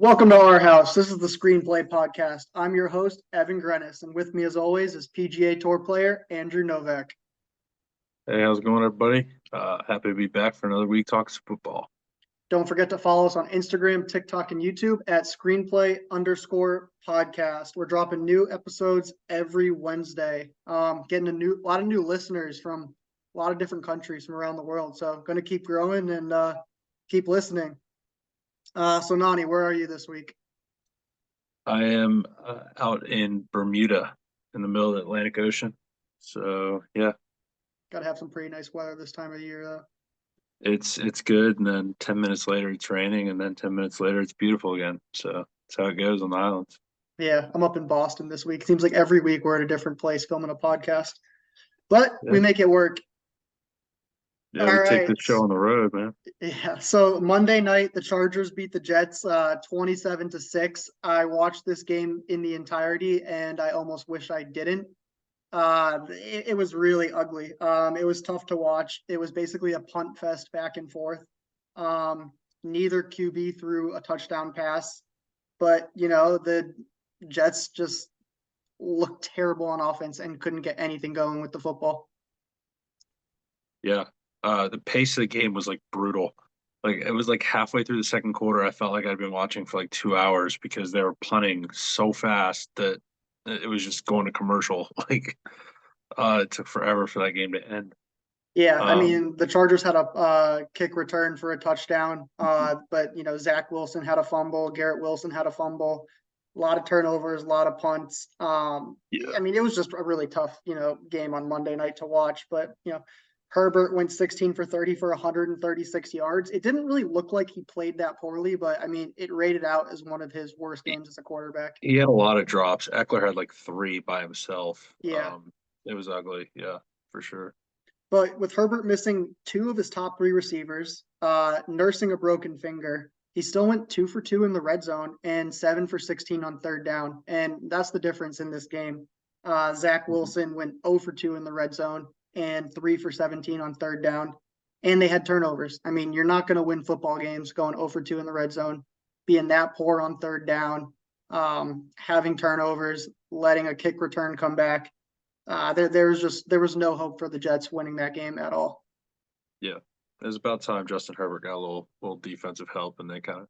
Welcome to our house. This is the Screenplay Podcast. I'm your host, Evan Grenis, and with me, as always, is PGA Tour player Andrew Novak. Hey, how's it going, everybody? Happy to be back for another week talking football. Don't forget to follow us on Instagram, TikTok, and YouTube at Screenplay_podcast. We're dropping new episodes every Wednesday. Getting a lot of new listeners from a lot of different countries from around the world. So, going to keep growing and keep listening. So, Nani, where are you this week? I am out in Bermuda in the middle of the Atlantic Ocean. So, yeah, Got to have some pretty nice weather this time of the year, though. it's good. And then 10 minutes later, it's raining. And then 10 minutes later, it's beautiful again. So, that's how it goes on the islands. Yeah, I'm up in Boston this week. Seems like every week we're at a different place filming a podcast, but Yeah, we make it work. yeah, All we take right. this show on the road, man. Yeah. So Monday night, the Chargers beat the Jets 27-6. I watched this game in the entirety and I almost wish I didn't. It was really ugly. It was tough to watch. It was basically a punt fest back and forth. Neither QB threw a touchdown pass, but the Jets just looked terrible on offense and couldn't get anything going with the football. Yeah. The pace of the game was like brutal. Like it was like halfway through the second quarter, I felt like I'd been watching for like 2 hours because they were punting so fast that it was just going to commercial. Like it took forever for that game to end. Yeah, I Um, mean the Chargers had a kick return for a touchdown, but Zach Wilson had a fumble, Garrett Wilson had a fumble, a lot of turnovers, a lot of punts. yeah, I mean it was just a really tough game on Monday night to watch. But Herbert went 16 for 30 for 136 yards. It didn't really look like he played that poorly, but I mean it rated out as one of his worst he, games as a quarterback. he had a lot of drops. Eckler had like three by himself. Yeah. It was ugly. Yeah, for sure. But with Herbert missing two of his top three receivers, nursing a broken finger, he still went 2 for 2 in the red zone and 7 for 16 on third down. And that's the difference in this game. Zach Wilson went 0 for 2 in the red zone and 3 for 17 on third down. And they had turnovers. I mean, you're not going to win football games going 0 for 2 in the red zone, being that poor on third down, having turnovers, letting a kick return come back. There was no hope for the Jets winning that game at all. Yeah, it was about time Justin Herbert got a little defensive help, and they kind of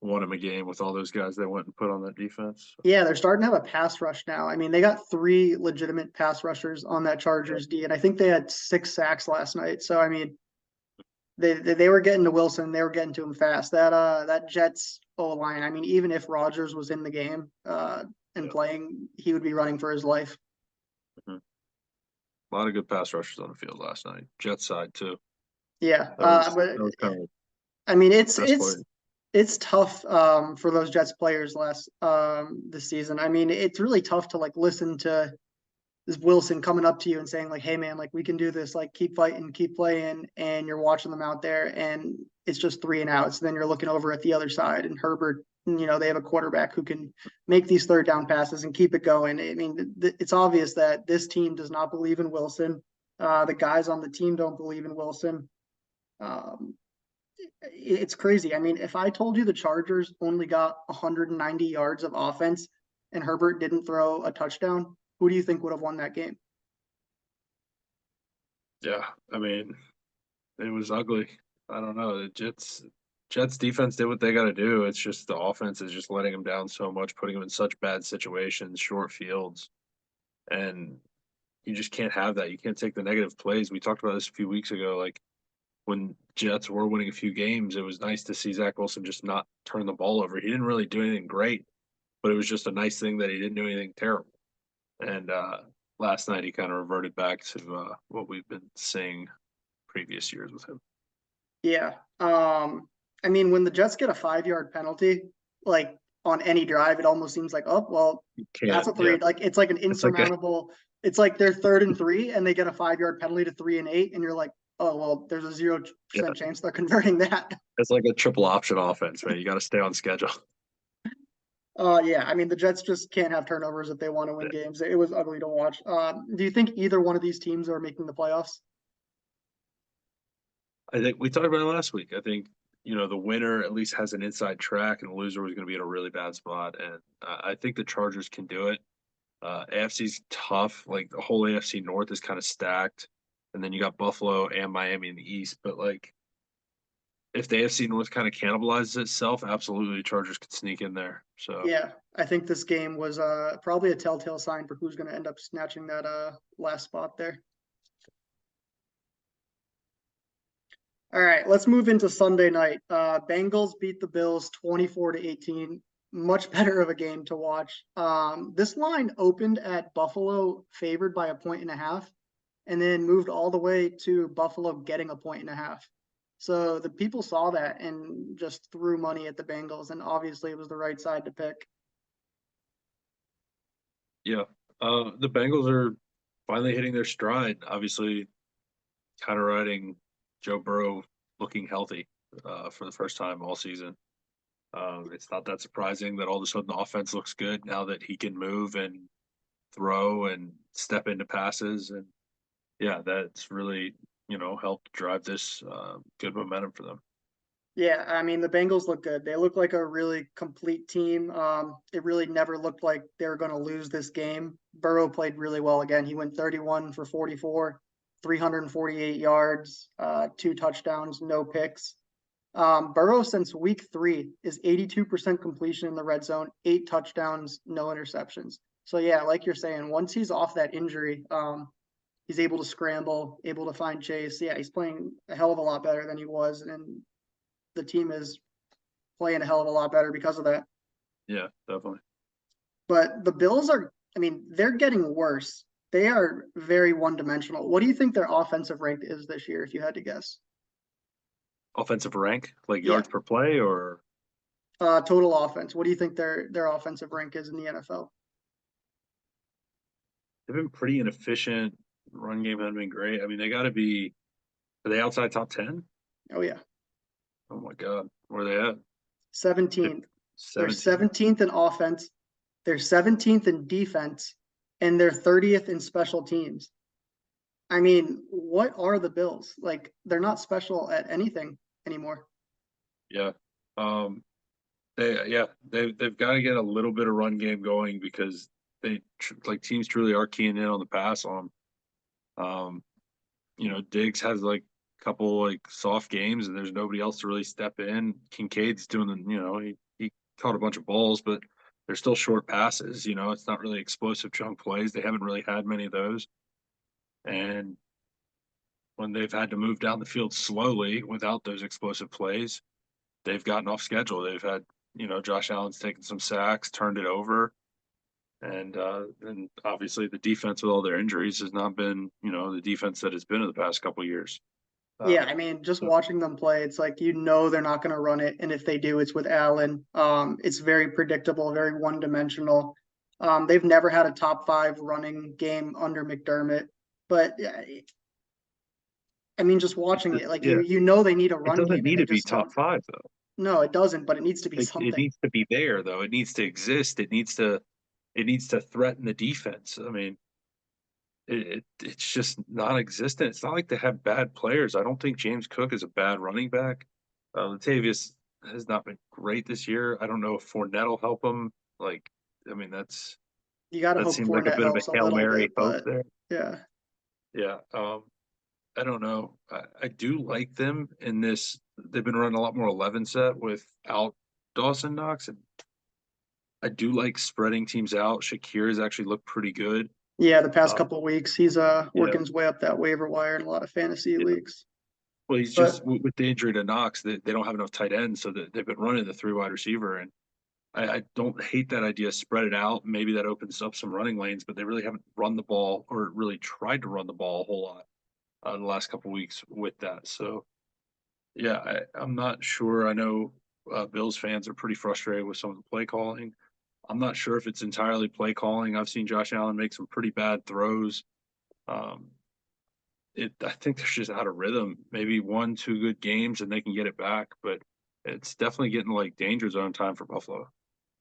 won him a game with all those guys they went and put on that defense. Yeah, they're starting to have a pass rush now. I mean, they got three legitimate pass rushers on that Yeah. Chargers D, and I think they had 6 sacks last night. So I mean, they were getting to Wilson, they were getting to him fast. That Jets O line. I mean, even if Rodgers was in the game and Yeah. playing, he would be running for his life. Mhm. A lot of good pass rushers on the field last night. Jet side too. Yeah, That was kind of I mean, the best play. it's tough for those Jets players last this season. I mean, it's really tough to like listen to this Wilson coming up to you and saying like, "Hey man, like we can do this. Like keep fighting, keep playing." And you're watching them out there, and it's just 3 and outs. Then you're looking over at the other side, and Herbert. They have a quarterback who can make these third down passes and keep it going. I mean, it's obvious that this team does not believe in Wilson. The guys on the team don't believe in Wilson. Um, it's crazy. I mean, if I told you the Chargers only got 190 yards of offense and Herbert didn't throw a touchdown, who do you think would have won that game? Yeah, I mean, it was ugly. I don't know. The Jets defense did what they got to do. It's just the offense is just letting them down so much, putting them in such bad situations, short fields, and you just can't have that. You can't take the negative plays. We talked about this a few weeks ago. Like when Jets were winning a few games, it was nice to see Zach Wilson just not turn the ball over. He didn't really do anything great, but it was just a nice thing that he didn't do anything terrible. And last night he kind of reverted back to what we've been seeing previous years with him. Yeah. I mean, when the Jets get a 5 yard penalty, like on any drive, it almost seems like, oh, well, You that's can't, a yeah. three. Like it's like an It's like a insurmountable, it's like they're 3rd and 3 and they get a 5 yard penalty to 3-8. And you're like, oh, well, there's a 0% yeah. chance they're converting that. It's like a triple option offense, man. You got to stay on schedule. Yeah, I mean the Jets just can't have turnovers if they want to win games. It was ugly to watch. Do you think either one of these teams are making the playoffs? I think we talked about it last week. I think the winner at least has an inside track, and the loser was going to be in a really bad spot. And I think the Chargers can do it. AFC's tough. Like the whole AFC North is kind of stacked, and then you got Buffalo and Miami in the East. But like, if the AFC North kind of cannibalizes itself, absolutely, the Chargers could sneak in there. So Yeah, I think this game was probably a telltale sign for who's going to end up snatching that last spot there. All right, let's move into Sunday night. Bengals beat the Bills 24-18. Much better of a game to watch. This line opened at Buffalo favored by 1.5 and then moved all the way to Buffalo getting 1.5. So the people saw that and just threw money at the Bengals, and obviously it was the right side to pick. yeah, the Bengals are finally hitting their stride. Obviously, kind of riding Joe Burrow looking healthy for the first time all season. It's not that surprising that all of a sudden the offense looks good now that he can move and throw and step into passes. And yeah, that's really, helped drive this good momentum for them. Yeah, I mean, the Bengals look good. They look like a really complete team. It really never looked like they were going to lose this game. Burrow played really well again. He went 31 for 44, 348 yards, 2 touchdowns, no picks. Burrow since week 3 is 82% completion in the red zone, 8 touchdowns, no interceptions. So yeah, like you're saying, once he's off that injury, he's able to scramble, able to find Chase. Yeah, he's playing a hell of a lot better than he was, and the team is playing a hell of a lot better because of that. Yeah, definitely. But the Bills are, I mean, they're getting worse. They are very one-dimensional. What do you think their offensive rank is this year, if you had to guess? Offensive rank, like Yeah, yards per play, or total offense. What do you think their offensive rank is in the NFL? they've been pretty inefficient. Run game hasn't been great. I mean, they got to be. Are they outside top 10? Oh yeah, Oh my God, where are they at? 17th. They're 17. 17th in offense. They're 17th in defense, and they're 30th in special teams. I mean, what are the Bills? Like, they're not special at anything anymore. Yeah. Um, they've got to get a little bit of run game going because like teams truly are keying in on the pass on 'em. Diggs has like a couple like soft games and there's nobody else to really step in. Kincaid's doing he caught a bunch of balls, but they're still short passes. It's not really explosive chunk plays. They haven't really had many of those. And when they've had to move down the field slowly without those explosive plays, they've gotten off schedule. They've had, Josh Allen's taken some sacks, turned it over. And obviously the defense with all their injuries has not been, the defense that it's been in the past couple of years. Yeah, Um, I mean, just so watching them play, it's like they're not going to run it, and if they do, it's with Allen. It's very predictable, very one-dimensional. They've never had a top 5 running game under McDermott, but I mean, just watching it, like yeah, they need a it run doesn't game, and need they to be just top don't. five though. No, it doesn't, but it needs to be It something. needs to be there though. It needs to exist. It needs to threaten the defense. I mean, it's just non-existent. It's not like they have bad players. I don't think James Cook is a bad running back. Latavius has not been great this year. I don't know if Fournette will help him. Like, I mean, You got to that hope seemed like a Fournette bit of a helps a Hail little Mary bit, hope but there. yeah. Yeah. I don't know. I do like them in this. They've been running a lot more 11 set without Dawson Knox, and I do like spreading teams out. Shakir has actually looked pretty good. Yeah, the past Uh, couple of weeks, he's yeah, working his way up that waiver wire in a lot of fantasy yeah. leagues. Well, he's But just with the injury to Knox, they don't have enough tight ends, so that they've been running the 3 wide receiver. And I don't hate that idea. Spread it out. Maybe that opens up some running lanes, but they really haven't run the ball or really tried to run the ball a whole lot the last couple weeks with that. So yeah, I'm not sure. I know Bills fans are pretty frustrated with some of the play calling. I'm not sure if it's entirely play calling. I've seen Josh Allen make some pretty bad throws. Um, I think they're just out of rhythm. Maybe 1, 2 good games and they can get it back, but it's definitely getting like danger zone time for Buffalo.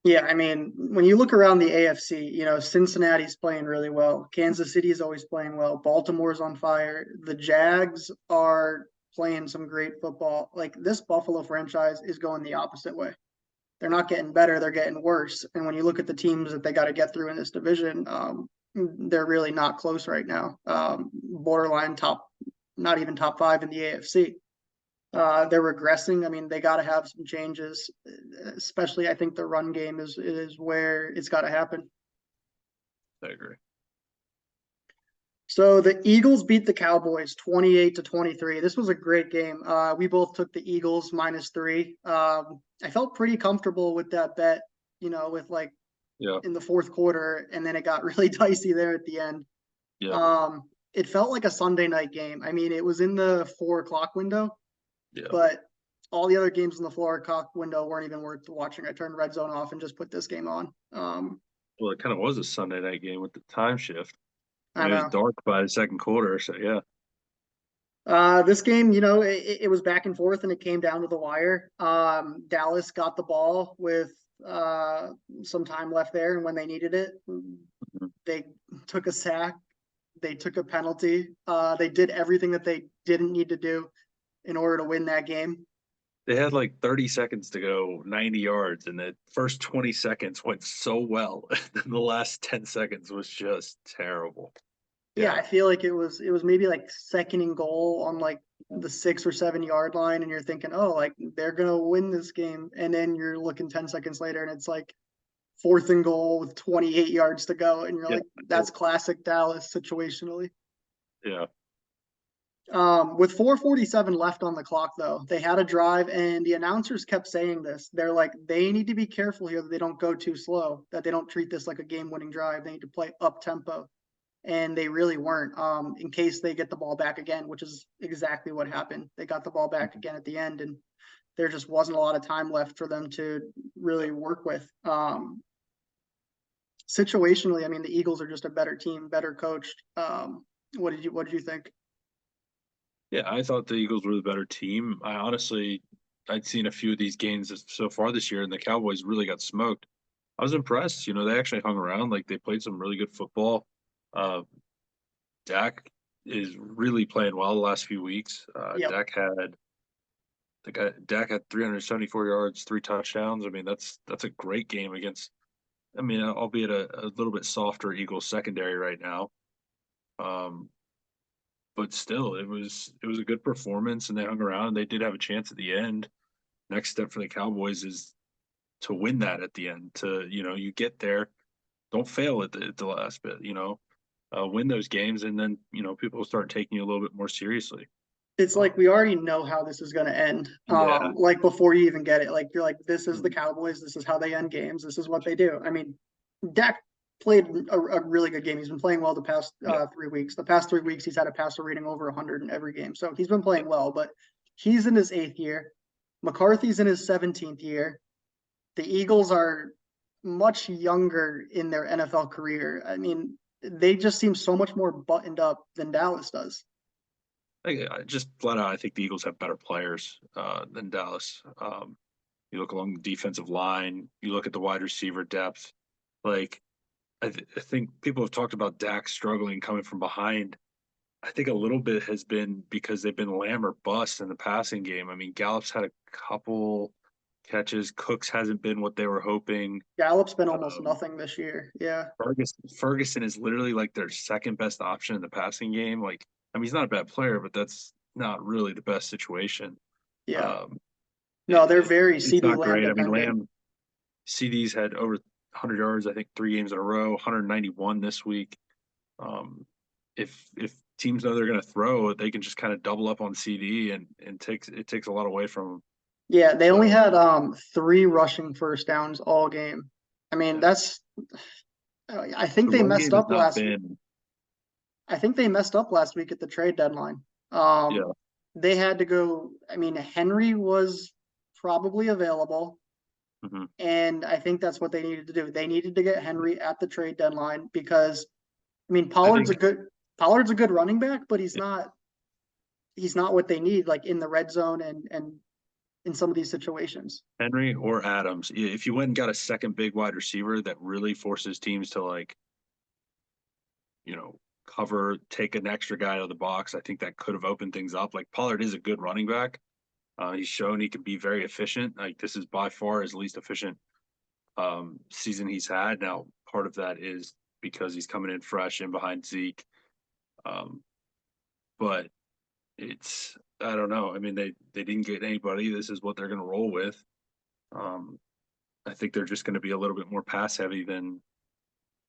yeah, I mean, when you look around the AFC, Cincinnati's playing really well. Kansas City is always playing well. Baltimore's on fire. The Jags are playing some great football. Like this Buffalo franchise is going the opposite way. They're not getting better; they're getting worse. And when you look at the teams that they got to get through in this division, they're really not close right now. Borderline top, not even top five in the AFC. They're regressing. I mean, they got to have some changes, especially I think the run game is where it's got to happen. I agree. So the Eagles beat the Cowboys 28-23. This was a great game. We both took the Eagles -3. I felt pretty comfortable with that bet, with like in the fourth quarter, and then it got really dicey there at the end. Yeah. It felt like a Sunday night game. I mean, it was in the 4 o'clock window, but all the other games in the 4 o'clock window weren't even worth watching. I turned Red Zone off and just put this game on. Well, it kind of was a Sunday night game with the time shift. I It was know. dark by the second quarter, so yeah. This game, it was back and forth and it came down to the wire. Dallas got the ball with some time left there, and when they needed it, they took a sack, they took a penalty. They did everything that they didn't need to do in order to win that game. They had like 30 seconds to go, 90 yards, and the first 20 seconds went so well. And the last 10 seconds was just terrible. Yeah, I feel like it was maybe like second and goal on like the 6 or 7 yard line, and you're thinking, oh, like they're gonna win this game, and then you're looking 10 seconds later, and it's like fourth and goal with 28 yards to go, and you're like, that's classic Dallas situationally. Yeah. With 4:47 left on the clock, though, they had a drive, and the announcers kept saying this. They're like, they need to be careful here that they don't go too slow, that they don't treat this like a game-winning drive. They need to play up tempo, and they really weren't. In case they get the ball back again, which is exactly what happened. They got the ball back again at the end, and there just wasn't a lot of time left for them to really work with. Situationally, I mean, the Eagles are just a better team, better coached. What did you think? Yeah, I thought the Eagles were the better team. I'd seen a few of these games so far this year, and the Cowboys really got smoked. I was impressed. They actually hung around. Like, they played some really good football. Uh, Dak is really playing well the last few weeks. Yep. Dak had 374 yards, 3 touchdowns. I mean, that's a great game against. I mean, albeit a little bit softer Eagles secondary right now. But still, it was a good performance, and they hung around. And they did have a chance at the end. Next step for the Cowboys is to win that at the end. You get there, don't fail at the last bit. Win those games, and then people will start taking you a little bit more seriously. It's like we already know how this is going to end. Yeah. Like before you even get it, like you're like, this is the Cowboys. This is how they end games. This is what they do. I mean, Dak played a really good game. He's been playing well the past 3 weeks. The past 3 weeks, he's had a passer rating over 100 in every game. So he's been playing well, but he's in his 8th year. McCarthy's in his 17th year. The Eagles are much younger in their NFL career. I mean, they just seem so much more buttoned up than Dallas does. I just flat out, I think the Eagles have better players than Dallas. You look along the defensive line, you look at the wide receiver depth. Like, I think people have talked about Dak struggling coming from behind. I think a little bit has been because they've been Lamb or bust in the passing game. I mean, Gallup's had a couple catches. Cooks hasn't been what they were hoping. Gallup's been almost nothing this year. Yeah. Ferguson is literally like their second best option in the passing game. Like, I mean, he's not a bad player, but that's not really the best situation. Yeah. No, they're very it's CD not Lamb great. I mean, dependent. CD's had over 100 yards, I think 3 games in a row, 191 this week. If teams know they're going to throw, they can just kind of double up on CD, and it takes a lot away from them. Yeah, they only had 3 rushing first downs all game. I mean, that's I think they messed up last week. I think they messed up last week at the trade deadline. They had to go. I mean, Henry was probably available, and I think that's what they needed to do. They needed to get Henry at the trade deadline because, I mean, Pollard's a good running back, but he's not what they need, like in the red zone and in some of these situations. Henry or Adams. If you went and got a second big wide receiver that really forces teams to cover, take an extra guy out of the box. I think that could have opened things up. Like Pollard is a good running back. He's shown he can be very efficient. Like this is by far his least efficient season he's had. Now, part of that is because he's coming in fresh in behind Zeke. But it's I don't know. I mean, they didn't get anybody. This is what they're going to roll with. I think they're just going to be a little bit more pass heavy than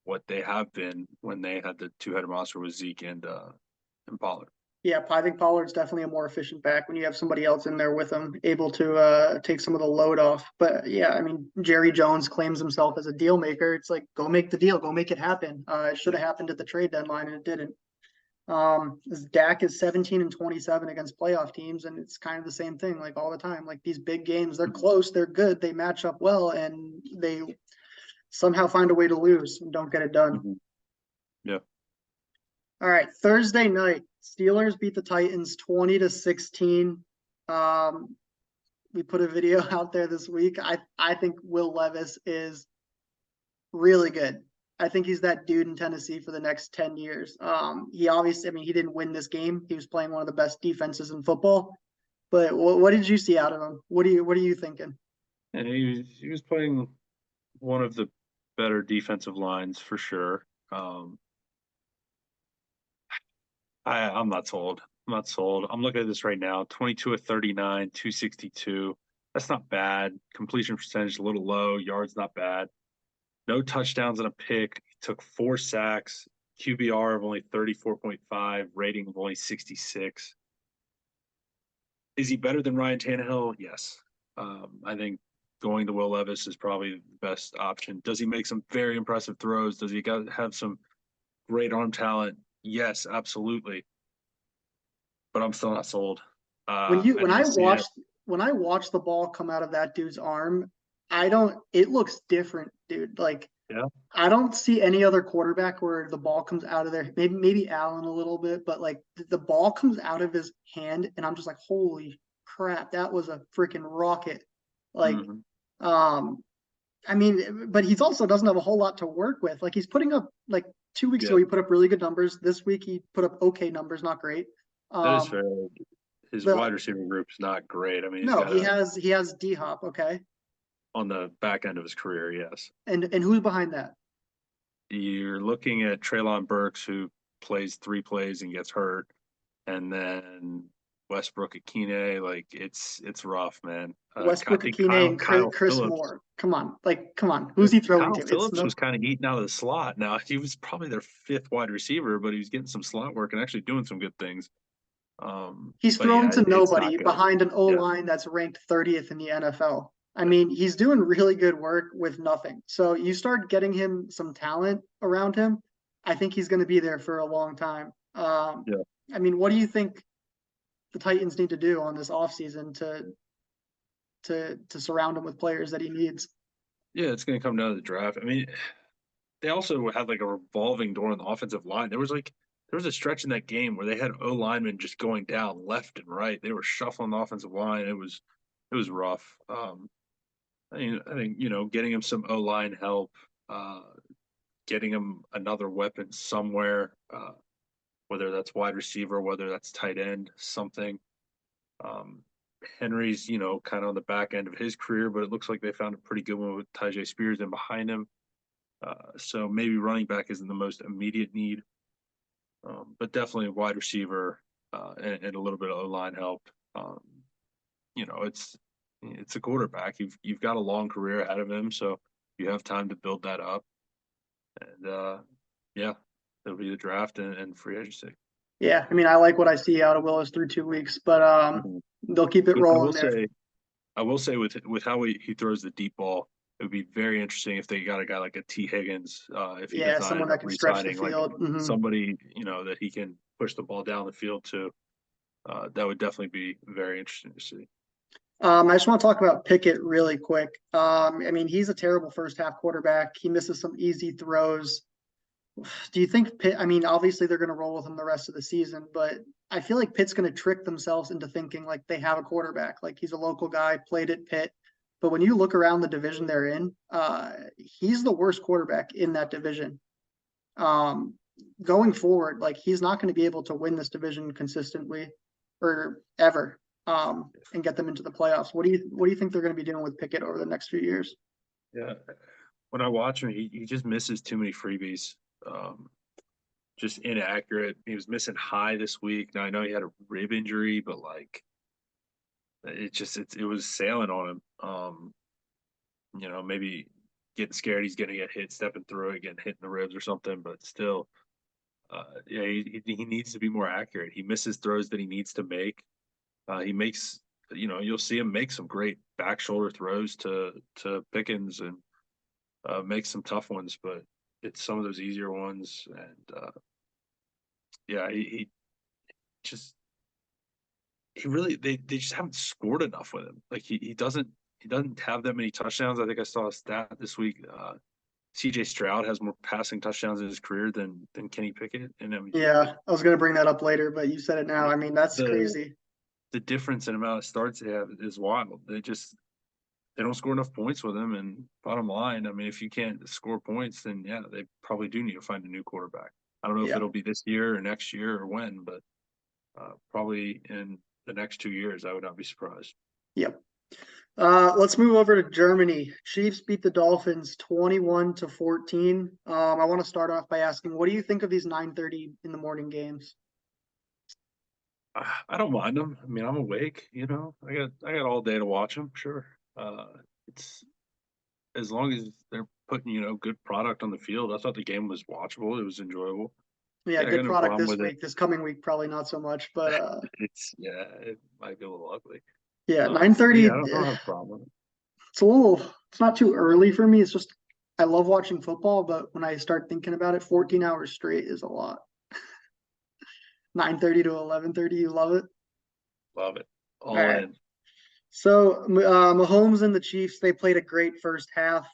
what they have been when they had the two-headed monster with Zeke and Pollard. Yeah, I think Pollard's definitely a more efficient back when you have somebody else in there with him, able to take some of the load off. But yeah, I mean, Jerry Jones claims himself as a deal maker. It's like, go make the deal, go make it happen. It should have happened at the trade deadline, and it didn't. Dak is 17-27 against playoff teams, and it's kind of the same thing, like all the time. Like these big games, they're close, they're good, they match up well, and they somehow find a way to lose and don't get it done. Mm-hmm. Yeah. All right, Thursday night, Steelers beat the Titans 20-16. We put a video out there this week. I think Will Levis is really good. I think he's that dude in Tennessee for the next 10 years. He obviously, I mean, he didn't win this game. He was playing one of the best defenses in football. But what did you see out of him? What are you thinking? And he was playing one of the better defensive lines for sure. I'm not sold. I'm not sold. I'm looking at this right now. 22 of 39, 262. That's not bad. Completion percentage a little low. Yards not bad. No touchdowns and a pick. He took 4 sacks. QBR of only 34.5. Rating of only 66. Is he better than Ryan Tannehill? Yes. I think going to Will Levis is probably the best option. Does he make some very impressive throws? Does he have some great arm talent? Yes, absolutely. But I'm still not sold. When I watched the ball come out of that dude's arm, it looks different, dude. Like, yeah. I don't see any other quarterback where the ball comes out of there. Maybe Allen a little bit, but like the ball comes out of his hand, and I'm just like, holy crap, that was a freaking rocket. Like, I mean, but he's also doesn't have a whole lot to work with. Like he's putting up like 2 weeks ago, he put up really good numbers. This week he put up okay numbers, not great. That is fair. His wide receiver group is not great. I mean, he has D-Hop, okay. On the back end of his career, yes. And who's behind that? You're looking at Treylon Burks, who plays 3 plays and gets hurt, and then Westbrook Akine. Like it's rough, man. Westbrook Akine and Chris Moore. Come on. Who's he throwing to? Phillips was kind of eating out of the slot. Now he was probably their 5th wide receiver, but he was getting some slot work and actually doing some good things. He's throwing to nobody behind an O-line that's ranked 30th in the NFL. I mean, he's doing really good work with nothing. So you start getting him some talent around him, I think he's going to be there for a long time. I mean, what do you think the Titans need to do on this offseason to surround him with players that he needs? Yeah, it's going to come down to the draft. I mean, they also had like a revolving door on the offensive line. There was a stretch in that game where they had O linemen just going down left and right. They were shuffling the offensive line. It was rough. I think getting him some O line help, getting him another weapon somewhere, whether that's wide receiver, whether that's tight end, something. Henry's kind of on the back end of his career, but it looks like they found a pretty good one with Tyjae Spears in behind him. So maybe running back isn't the most immediate need. But definitely a wide receiver and a little bit of O-line help. It's a quarterback. You've got a long career ahead of him, so you have time to build that up. And it'll be the draft and free agency. Yeah, I mean, I like what I see out of Willis through 2 weeks, but they'll keep it rolling there. I will say with how he throws the deep ball, it would be very interesting if they got a guy like a T. Higgins, if he someone that can stretch the field, somebody that he can push the ball down the field to. That would definitely be very interesting to see. I just want to talk about Pickett really quick. I mean, he's a terrible first half quarterback. He misses some easy throws. Do you think Pitt? I mean, obviously they're going to roll with him the rest of the season, but I feel like Pitt's going to trick themselves into thinking like they have a quarterback, like he's a local guy, played at Pitt. But when you look around the division they're in, he's the worst quarterback in that division. going forward, like he's not going to be able to win this division consistently or ever, and get them into the playoffs. What do you think they're going to be doing with Pickett over the next few years? Yeah. When I watch him, he just misses too many freebies. Um, just inaccurate. He was missing high this week. Now I know he had a rib injury, but like it was sailing on him. Maybe getting scared he's gonna get hit stepping through it, getting hit in the ribs or something, but still, yeah, he needs to be more accurate. He misses throws that he needs to make. He makes, you'll see him make some great back shoulder throws to Pickens and make some tough ones, but it's some of those easier ones. And yeah, he just he really they just haven't scored enough with him. Like he doesn't have that many touchdowns. I think I saw a stat this week. CJ Stroud has more passing touchdowns in his career than Kenny Pickett. And I mean, Yeah, I was going to bring that up later, but you said it now. I mean, that's the crazy. the difference in amount of starts they have is wild. They don't score enough points with him. And bottom line, I mean, if you can't score points, then yeah, they probably do need to find a new quarterback. I don't know if Yeah, it'll be this year or next year or when, but probably in the next 2 years, I would not be surprised. yep. Let's move over to Germany. Chiefs beat the Dolphins 21-14. I want to start off by asking, what do you think of these 9:30 in the morning games? I don't mind them. I mean, I'm awake. I got all day to watch them. Sure. It's as long as they're putting good product on the field. I thought the game was watchable. It was enjoyable. Yeah, Yeah, I good got no product problem this with it. week. This coming week, probably not so much, but It might be a little ugly. yeah, But 9:30. yeah, I don't have a problem with it. It's not too early for me. It's just I love watching football, but when I start thinking about it, 14 hours straight is a lot. 9:30 to 11:30, you love it. Love it. All All right. in. So Mahomes and the Chiefs, they played a great first half.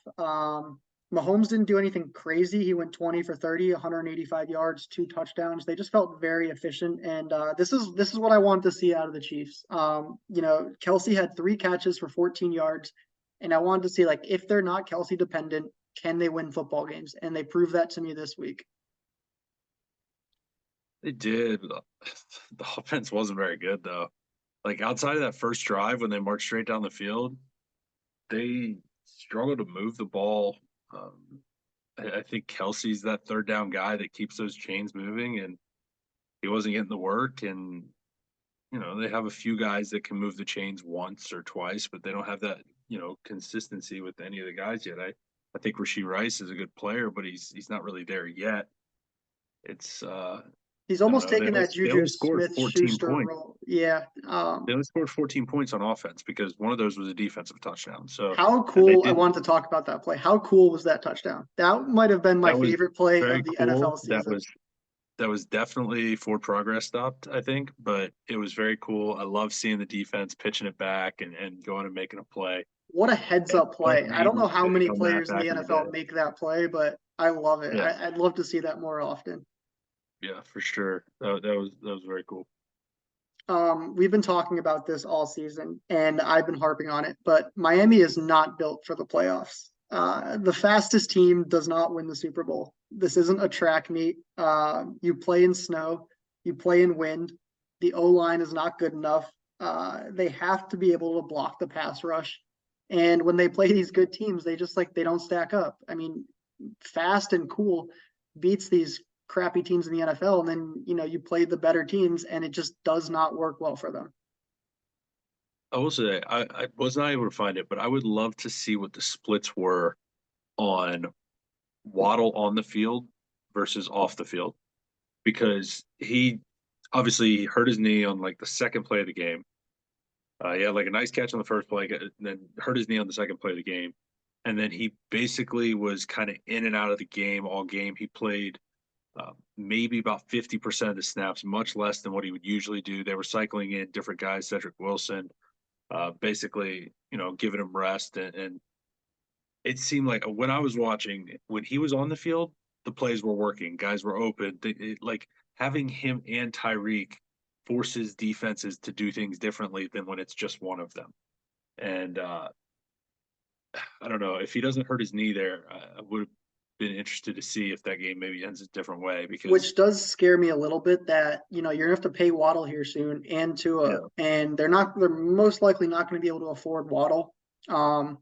Mahomes didn't do anything crazy. He went 20 for 30, 185 yards, 2 touchdowns. They just felt very efficient, and this is what I want to see out of the Chiefs. Kelsey had 3 catches for 14 yards, and I wanted to see like if they're not Kelsey dependent, can they win football games? And they proved that to me this week. They did. The offense wasn't very good though. Like outside of that first drive when they marched straight down the field, they struggle to move the ball. Um, I think Kelsey's that third down guy that keeps those chains moving, and he wasn't getting the work. And they have a few guys that can move the chains once or twice, but they don't have that consistency with any of the guys yet. I think Rashee Rice is a good player, but he's not really there yet. It's He's I don't almost know. taken that They Juju only scored 14 Smith-Schuster points. role. Yeah. They only scored 14 points on offense because one of those was a defensive touchdown. So, How and they cool, I did. wanted to talk about that play. How cool was that touchdown? That might have been my That was favorite play very of the cool. NFL That season. was definitely for progress stopped, I think, but it was very cool. I love seeing the defense pitching it back and going and making a play. What a heads And up Glenn play. I Reed don't know was how big many on that players in the back in the day. NFL make that play, but I love it. Yeah, I'd love to see that more often. yeah, for sure. That was very cool. We've been talking about this all season, and I've been harping on it, but Miami is not built for the playoffs. The fastest team does not win the Super Bowl. This isn't a track meet. You play in snow, you play in wind. The O line is not good enough. They have to be able to block the pass rush. And when they play these good teams, they don't stack up. I mean, fast and cool beats these crappy teams in the NFL, and then you play the better teams, and it just does not work well for them. I will say I was not able to find it, but I would love to see what the splits were on Waddle on the field versus off the field because he obviously hurt his knee on like the second play of the game. He had like a nice catch on the first play, and then hurt his knee on the second play of the game. And then he basically was kind of in and out of the game all game. He played maybe about 50% of the snaps, much less than what he would usually do. They were cycling in different guys, Cedric Wilson, basically, giving him rest. And it seemed like when I was watching, when he was on the field, the plays were working. Guys were open. Like having him and Tyreek forces defenses to do things differently than when it's just one of them. And I don't know if he doesn't hurt his knee there. I would been interested to see if that game maybe ends a different way because Which does scare me a little bit that, you're gonna have to pay Waddle here soon and Tua, yeah. and they're most likely not gonna be able to afford Waddle. Hmm.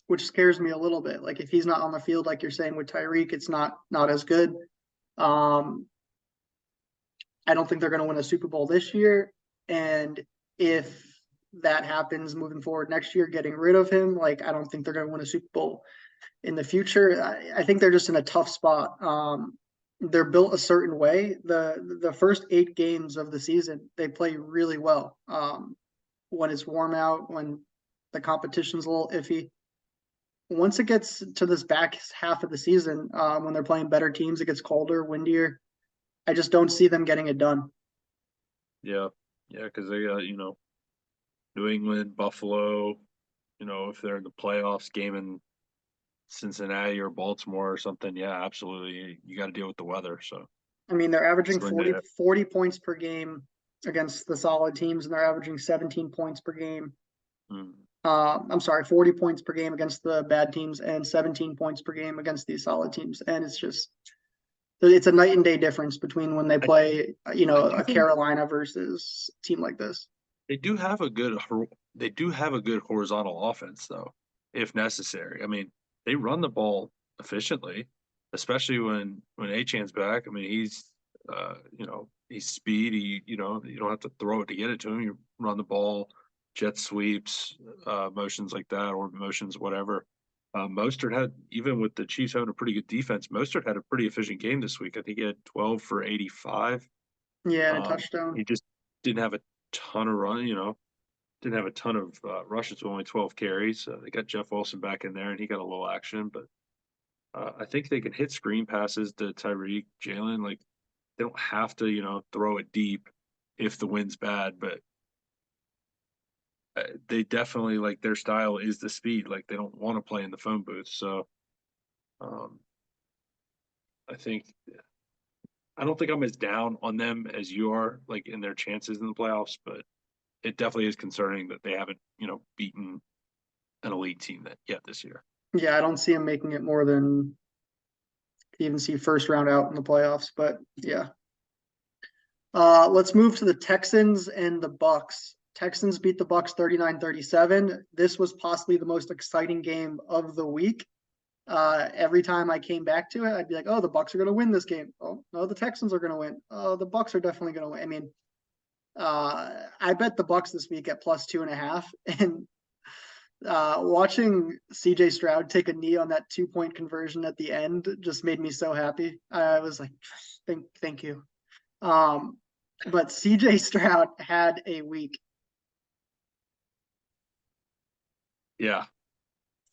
Which scares me a little bit. Like if he's not on the field, like you're saying with Tyreek, it's not as good. Um, I don't think they're gonna win a Super Bowl this year. And if that happens moving forward next year, getting rid of him, like I don't think they're gonna win a Super Bowl in the future. I think they're just in a tough spot. They're built a certain way. The first 8 games of the season, they play really well. When it's warm out, when the competition's a little iffy. Once it gets to this back half of the season, when they're playing better teams, it gets colder, windier. I just don't see them getting it done. Yeah. Yeah, because they got, New England, Buffalo, if they're in the playoffs game in Cincinnati or Baltimore or something, yeah, absolutely. You got to deal with the weather. So I mean, they're averaging it's when they 40 points per game against the solid teams, and they're averaging 17 points per game. mm, I'm sorry, 40 points per game against the bad teams and 17 points per game against these solid teams. And it's a night and day difference between when they I, play, I do a think Carolina versus a team like this. they do have a good horizontal offense though, if necessary. I mean, they run the ball efficiently, especially when Achan's back. I mean, he's speedy. You don't have to throw it to get it to him. You run the ball, jet sweeps, motions like that, or motions whatever. Mostert had, even with the Chiefs having a pretty good defense, Mostert had a pretty efficient game this week. I think he had 12 for 85. Yeah, and a He touchdown. just didn't have a ton of run, didn't have a ton of rushes with only 12 carries. They got Jeff Wilson back in there, and he got a little action. But I think they can hit screen passes to Tyreek, Jalen. Like they don't have to, throw it deep if the wind's bad. But they definitely like their style is the speed. Like they don't want to play in the phone booth. So um, I think I don't think I'm as down on them as you are, like in their chances in the playoffs. But it definitely is concerning that they haven't, beaten an elite team that yet this year. Yeah, I don't see him making it more than even see first round out in the playoffs. But yeah. Let's move to the Texans and the Bucs. Texans beat the Bucs 39-37. This was possibly the most exciting game of the week. Every time I came back to it, I'd be like, "Oh, the Bucs are going to win this game. Oh, no, the Texans are going to win. Oh, the Bucs are definitely going to win." I mean, I bet the Bucs this week at +2.5, and watching CJ Stroud take a knee on that 2-point conversion at the end just made me so happy. I was like, thank you. But CJ Stroud had a week. Yeah,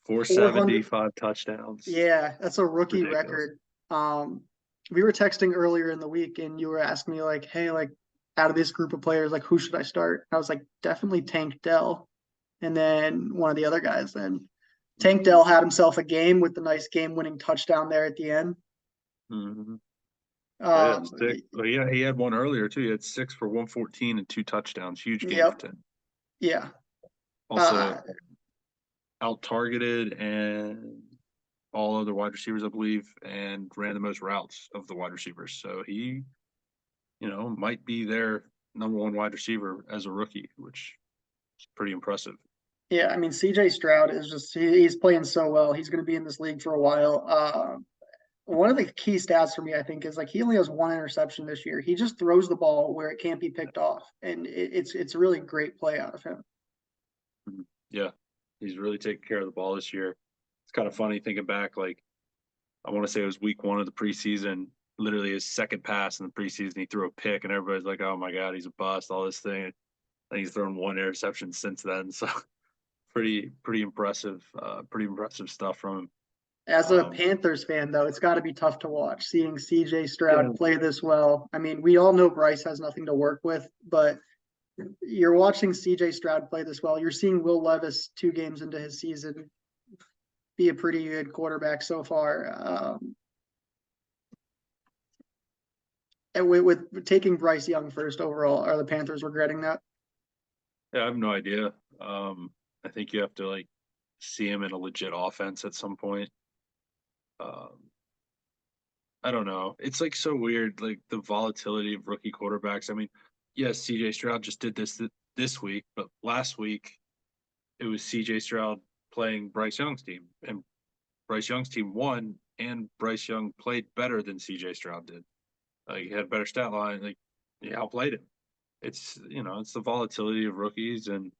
400. 475 touchdowns. Yeah, that's a rookie Ridiculous. record. We were texting earlier in the week, and you were asking me like, "Hey, like, out of this group of players, like, who should I start?" I was like, "Definitely Tank Dell," and then one of the other guys. Then Tank Dell had himself a game with the nice game-winning touchdown there at the end. Mm-hmm. Yeah, Um, six. Well, yeah, he had one earlier too. He had 6 for 114 and 2 touchdowns. Huge game for yep, 10. yeah. Also Uh, out targeted and all other wide receivers, I believe, and ran the most routes of the wide receivers. So he, might be their number one wide receiver as a rookie, which is pretty impressive. Yeah, I mean CJ Stroud is he's playing so well. He's going to be in this league for a while. One of the key stats for me, I think, is like he only has one interception this year. He just throws the ball where it can't be picked off, and it's a really great play out of him. Mhm. Yeah, he's really taken care of the ball this year. It's kind of funny thinking back, like I want to say it was week 1 of the preseason, literally his second pass in the preseason, he threw a pick, and everybody's like, "Oh my God, he's a bust!" All this thing. And he's thrown one interception since then, so pretty impressive, pretty impressive stuff from him. As a Um, Panthers fan, though, it's got to be tough to watch seeing CJ yeah, Stroud play this well. I mean, we all know Bryce has nothing to work with, but you're watching CJ Stroud play this well. You're seeing Will Levis 2 games into his season be a pretty good quarterback so far. And with taking Bryce Young first overall, are the Panthers regretting that? I have no idea. I think you have to like see him in a legit offense at some point. I don't know. It's like so weird, like the volatility of rookie quarterbacks. I mean, yes, CJ Stroud just did this week, but last week it was CJ Stroud playing Bryce Young's team, and Bryce Young's team won, and Bryce Young played better than CJ Stroud did. Like he had a better stat line, like he outplayed him. It's it's the volatility of rookies, and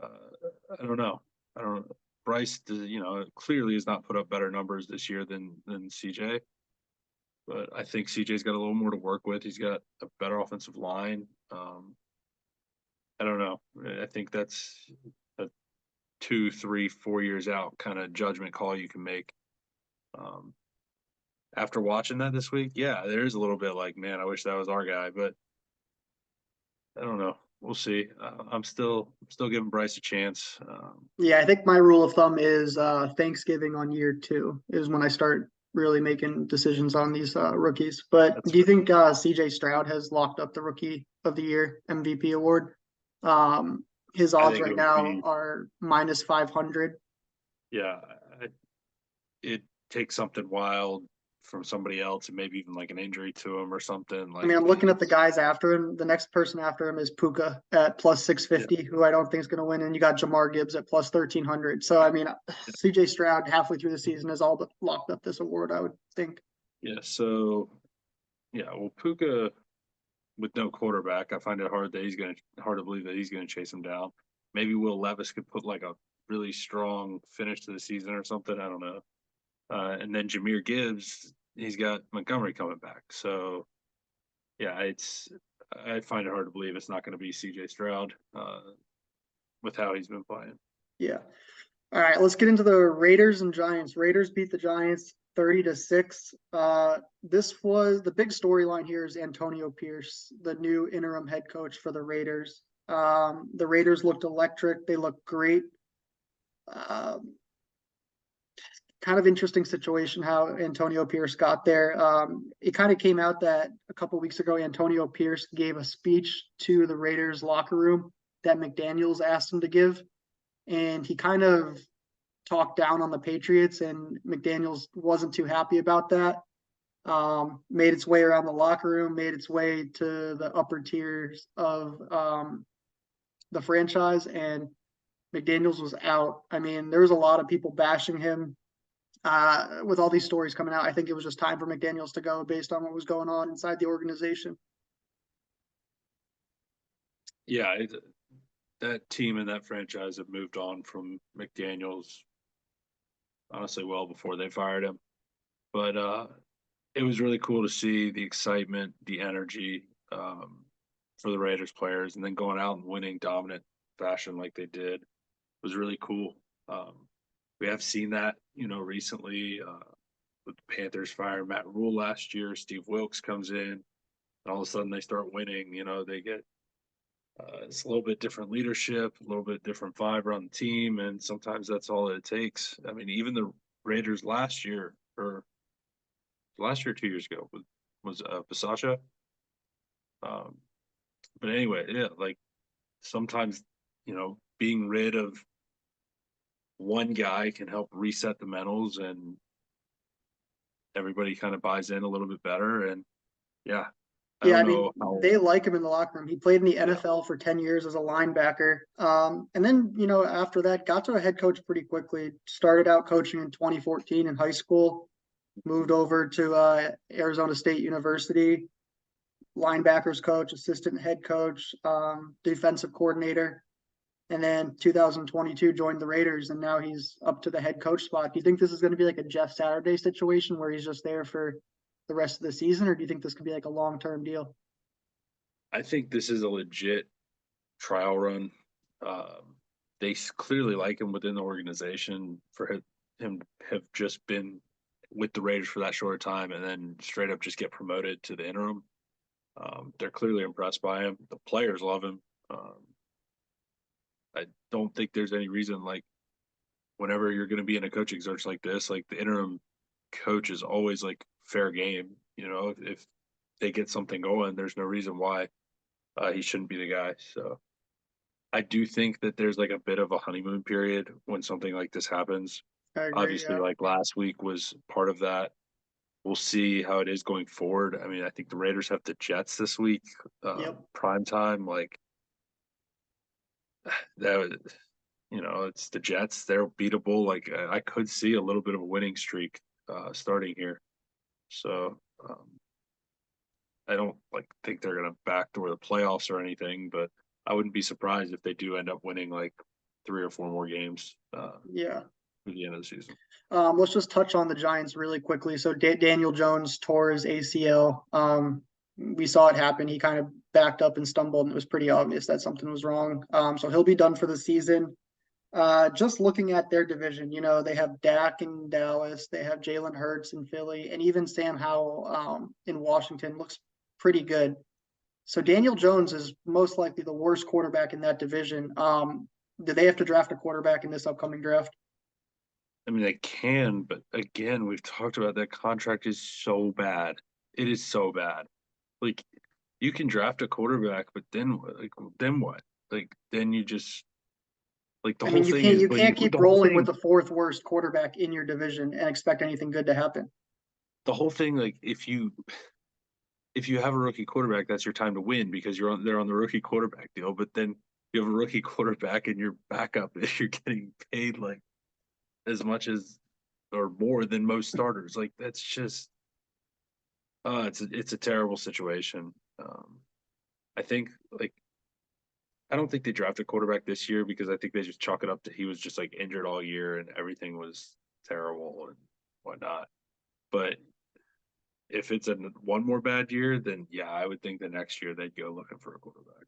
uh, I don't know. I don't. Bryce, clearly has not put up better numbers this year than CJ. But I think CJ's got a little more to work with. He's got a better offensive line. I don't know. I think that's a 2, 3, 4 years out kind of judgment call you can make. Um, After watching that this week, yeah, there is a little bit like, man, I wish that was our guy, but I don't know. We'll see. I'm still giving Bryce a chance. Yeah, I think my rule of thumb is Thanksgiving on year 2 is when I start really making decisions on these rookies. But That's do you think CJ Stroud has locked up the Rookie of the Year MVP award? His I odds think it right would now be, are minus 500. yeah, it takes something wild from somebody else, and maybe even like an injury to him or something. I mean, Like I'm looking at the guys after him. The next person after him is Puka at plus yeah, 650, who I don't think is going to win. And you got Jamar Gibbs at plus 1300. So, I mean, CJ Stroud halfway through the season has all but locked up this award, I would think. yeah. So yeah, well, Puka with no quarterback, I find it hard to believe that he's gonna chase him down. Maybe Will Levis could put like a really strong finish to the season or something. I don't know. And then Jameer Gibbs, he's got Montgomery coming back. So yeah, I find it hard to believe it's not going to be C.J. Stroud with how he's been playing. Yeah. All right, let's get into the Raiders and Giants. Raiders beat the Giants 30-6. This was the big storyline here is Antonio Pierce, the new interim head coach for the Raiders. The Raiders looked electric. They looked great. Kind of interesting situation how Antonio Pierce got there. It kind of came out that a couple weeks ago, Antonio Pierce gave a speech to the Raiders locker room that McDaniels asked him to give. And he kind of talked down on the Patriots, and McDaniels wasn't too happy about that. Made its way around the locker room, made its way to the upper tiers of the franchise, and McDaniels was out. I mean, there was a lot of people bashing him. With all these stories coming out, I think it was just time for McDaniels to go based on what was going on inside the organization. Yeah, that team and that franchise have moved on from McDaniels honestly well before they fired him. But it was really cool to see the excitement, the energy for the Raiders players, and then going out and winning dominant fashion like they did was really cool. We have seen that, recently with the Panthers firing Matt Rule last year. Steve Wilkes comes in, and all of a sudden they start winning. They get it's a little bit different leadership, a little bit different vibe around the team, and sometimes that's all it takes. I mean, even the Raiders last year, 2 years ago, was Basasha. Um, but anyway, yeah, like sometimes being rid of one guy can help reset the mentals, and everybody kind of buys in a little bit better. And yeah, I Yeah, don't I mean, know how. they like him in the locker room. He played in the Yeah, NFL for 10 years as a linebacker. And then, after that, got to a head coach pretty quickly. Started out coaching in 2014 in high school, moved over to Arizona State University, linebackers coach, assistant head coach, defensive coordinator. And then 2022 joined the Raiders, and now he's up to the head coach spot. Do you think this is going to be like a Jeff Saturday situation where he's just there for the rest of the season, or do you think this could be like a long-term deal? I think this is a legit trial run. They clearly like him within the organization for him to have just been with the Raiders for that short time and then straight up just get promoted to the interim. They're clearly impressed by him. The players love him. I don't think there's any reason, like, whenever you're going to be in a coaching search like this, like the interim coach is always like fair game. If they get something going, there's no reason why he shouldn't be the guy. So I do think that there's like a bit of a honeymoon period when something like this happens. I agree. Obviously, Yeah. like last week was part of that. We'll see how it is going forward. I mean, I think the Raiders have the Jets this week, Yep. prime time. Like that, it's the Jets. They're beatable. Like I could see a little bit of a winning streak starting here. So I don't think they're gonna backdoor the playoffs or anything, but I wouldn't be surprised if they do end up winning like 3 or 4 more games Yeah. through the end of the season. Let's just touch on the Giants really quickly. So Daniel Jones tore his ACL. We saw it happen. He kind of backed up and stumbled, and it was pretty obvious that something was wrong. So he'll be done for the season. Just looking at their division, they have Dak in Dallas, they have Jalen Hurts in Philly, and even Sam Howell in Washington looks pretty good. So Daniel Jones is most likely the worst quarterback in that division. Do they have to draft a quarterback in this upcoming draft? I mean, they can, but again, we've talked about that contract is so bad. It is so bad. Like, you can draft a quarterback, but then then what? Like, then you just the I whole mean, you thing can't is you can't keep the whole rolling with thing the fourth worst quarterback in your division and expect anything good to happen. the whole thing like if you have a rookie quarterback, that's your time to win because they're on the rookie quarterback deal. But then you have a rookie quarterback and your backup if you're getting paid like as much as or more than most starters. Like that's just it's a terrible situation. I think like I don't think they drafted quarterback this year because I think they just chalk it up to he was just like injured all year and everything was terrible and whatnot. But if it's one more bad year, then yeah, I would think the next year they'd go looking for a quarterback.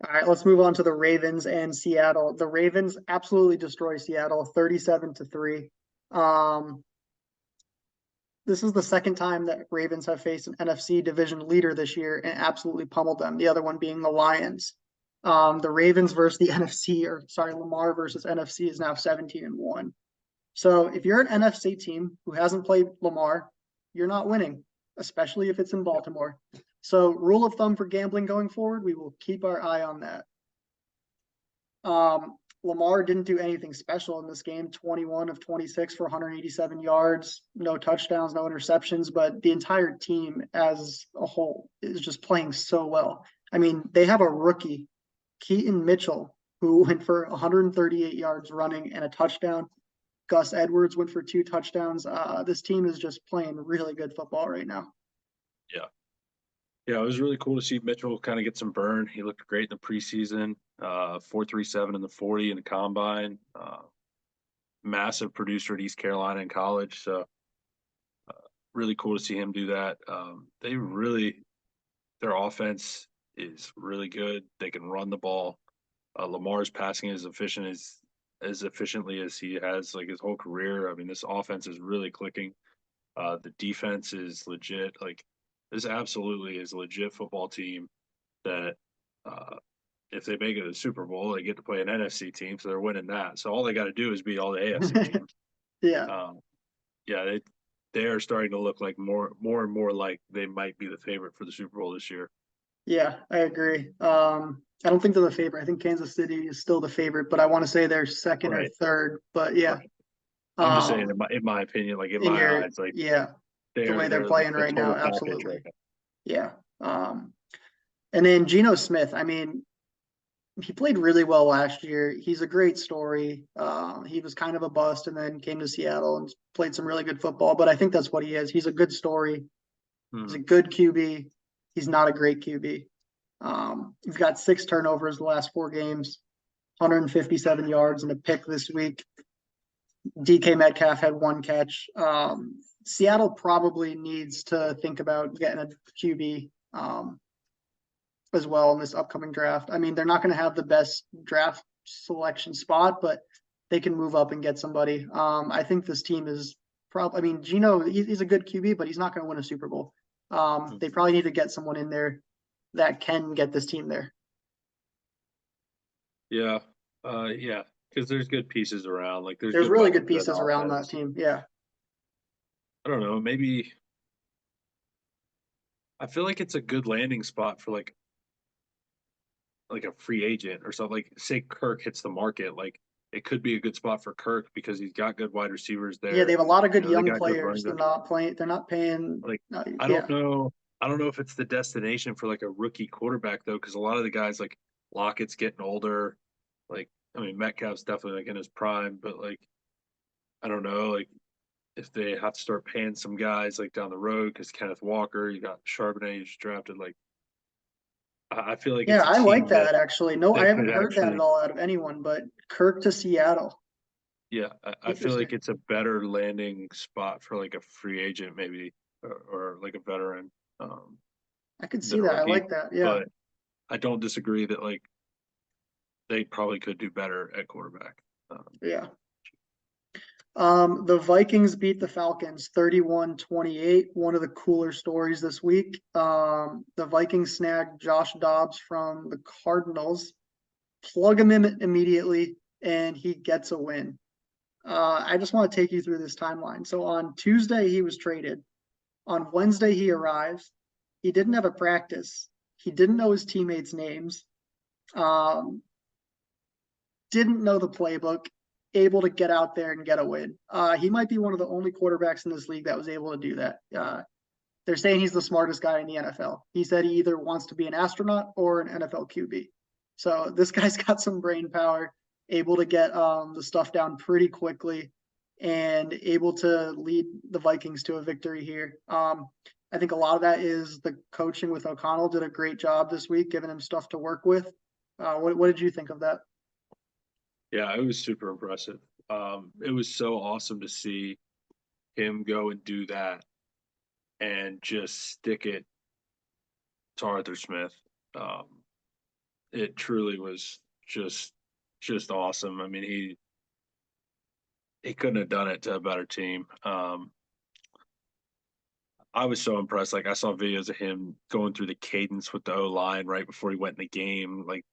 All right, let's move on to the Ravens and Seattle. The Ravens absolutely destroy Seattle 37-3. Um, this is the second time that Ravens have faced an NFC division leader this year and absolutely pummeled them. The other one being the Lions. The Ravens versus the NFC, or sorry, Lamar versus NFC is now 17-1. So if you're an NFC team who hasn't played Lamar, you're not winning, especially if it's in Yeah. Baltimore. So rule of thumb for gambling going forward, we will keep our eye on that. Lamar didn't do anything special in this game, 21 of 26 for 187 yards, no touchdowns, no interceptions, but the entire team as a whole is just playing so well. I mean, they have a rookie, Keaton Mitchell, who went for 138 yards running and a touchdown. Gus Edwards went for 2 touchdowns. This team is just playing really good football right now. Yeah. Yeah, it was really cool to see Mitchell kind of get some burn. He looked great in the preseason, 4.37 in the 40 in the combine. Massive producer at East Carolina in college. So really cool to see him do that. Their offense is really good. They can run the ball. Lamar's passing is efficient as efficiently as he has like his whole career. I mean, this offense is really clicking. The defense is legit. Like this absolutely is a legit football team that uh, if they make it to the Super Bowl, they get to play an NFC team, so they're winning that. So all they got to do is beat all the AFC teams. Yeah. Um, yeah, they are starting to look like more and more like they might be the favorite for the Super Bowl this year. Yeah, I agree. I don't think they're the favorite. I think Kansas City is still the favorite, but I want to say they're second or Right, third. But yeah, right. I'm just saying, um, in my opinion, like in in my your eyes, like yeah, the way they're they're like playing the right now, total package absolutely. right now. Yeah. And then Geno Smith. I mean, he played really well last year. He's a great story. He was kind of a bust and then came to Seattle and played some really good football. But I think that's what he is. He's a good story. He's a Hmm. good QB. He's not a great QB. He's got 6 turnovers the last 4 games, 157 yards and a pick this week. DK Metcalf had 1 catch. Seattle probably needs to think about getting a QB as well in this upcoming draft. I mean, they're not going to have the best draft selection spot, but they can move up and get somebody. I think this team is probably. I mean, Geno, he's a good QB, but he's not going to win a Super Bowl. They probably need to get someone in there that can get this team there. Yeah, yeah, because there's good pieces around. Like there's There's good really good weapons at pieces around that offense. team. Yeah. I don't know. Maybe I feel like it's a good landing spot for like a free agent or something. Like say Kirk hits the market, like it could be a good spot for Kirk because he's got good wide receivers Yeah, they there. have a lot of good They young got good running players. They're back. not playing. They're not paying. Like, I Yeah, don't know. I don't know if it's the destination for like a rookie quarterback though, because a lot of the guys like Lockett's getting older. Like, I mean, Metcalf's definitely like in his prime, but like, I don't know, like if they have to start paying some guys like down the road because Kenneth Walker, you got Charbonnet you just drafted. Like, I feel like yeah, it's a I like team that actually. No, I that haven't could heard that at actually, all out of anyone. But Kirk to Seattle, yeah, I feel like interesting. it's a better landing spot for like a free agent maybe or like a veteran um, I could than see a that. I rookie. like that. Yeah, But I don't disagree that like they probably could do better at quarterback. yeah. The Vikings beat the Falcons 31-28. One of the cooler stories this week. The Vikings snagged Josh Dobbs from the Cardinals, plug him in immediately, and he gets a win. I just want to take you through this timeline. So on Tuesday, he was traded. On Wednesday, he arrives. He didn't have a practice. He didn't know his teammates' names. Um, didn't know the playbook, able to get out there and get a win. He might be one of the only quarterbacks in this league that was able to do that. They're saying he's the smartest guy in the NFL. He said he either wants to be an astronaut or an NFL QB. So this guy's got some brain power, able to get the stuff down pretty quickly, and able to lead the Vikings to a victory here. I think a lot of that is the coaching with O'Connell did a great job this week, giving him stuff to work with. What did you think of that? Yeah, it was super impressive. It was so awesome to see him go and do that and just stick it to Arthur Smith. Um, it truly was just awesome. I mean, he couldn't have done it to a better team. I was so impressed. Like I saw videos of him going through the cadence with the O line right before he went in the game. Like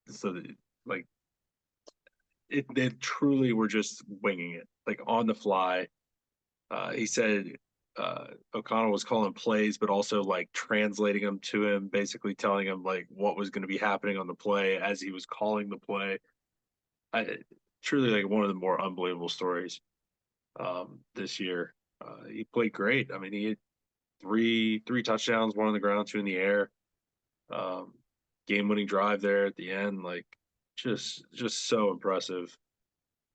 so, like they truly were just winging it, like on the fly. He said O'Connell was calling plays, but also like translating them to him, basically telling him like what was going to be happening on the play as he was calling the play. I truly like one of the more unbelievable stories this year. He played great. I mean, he had three touchdowns, one on the ground, two in the air. Um, game winning drive there at the end, like just so impressive.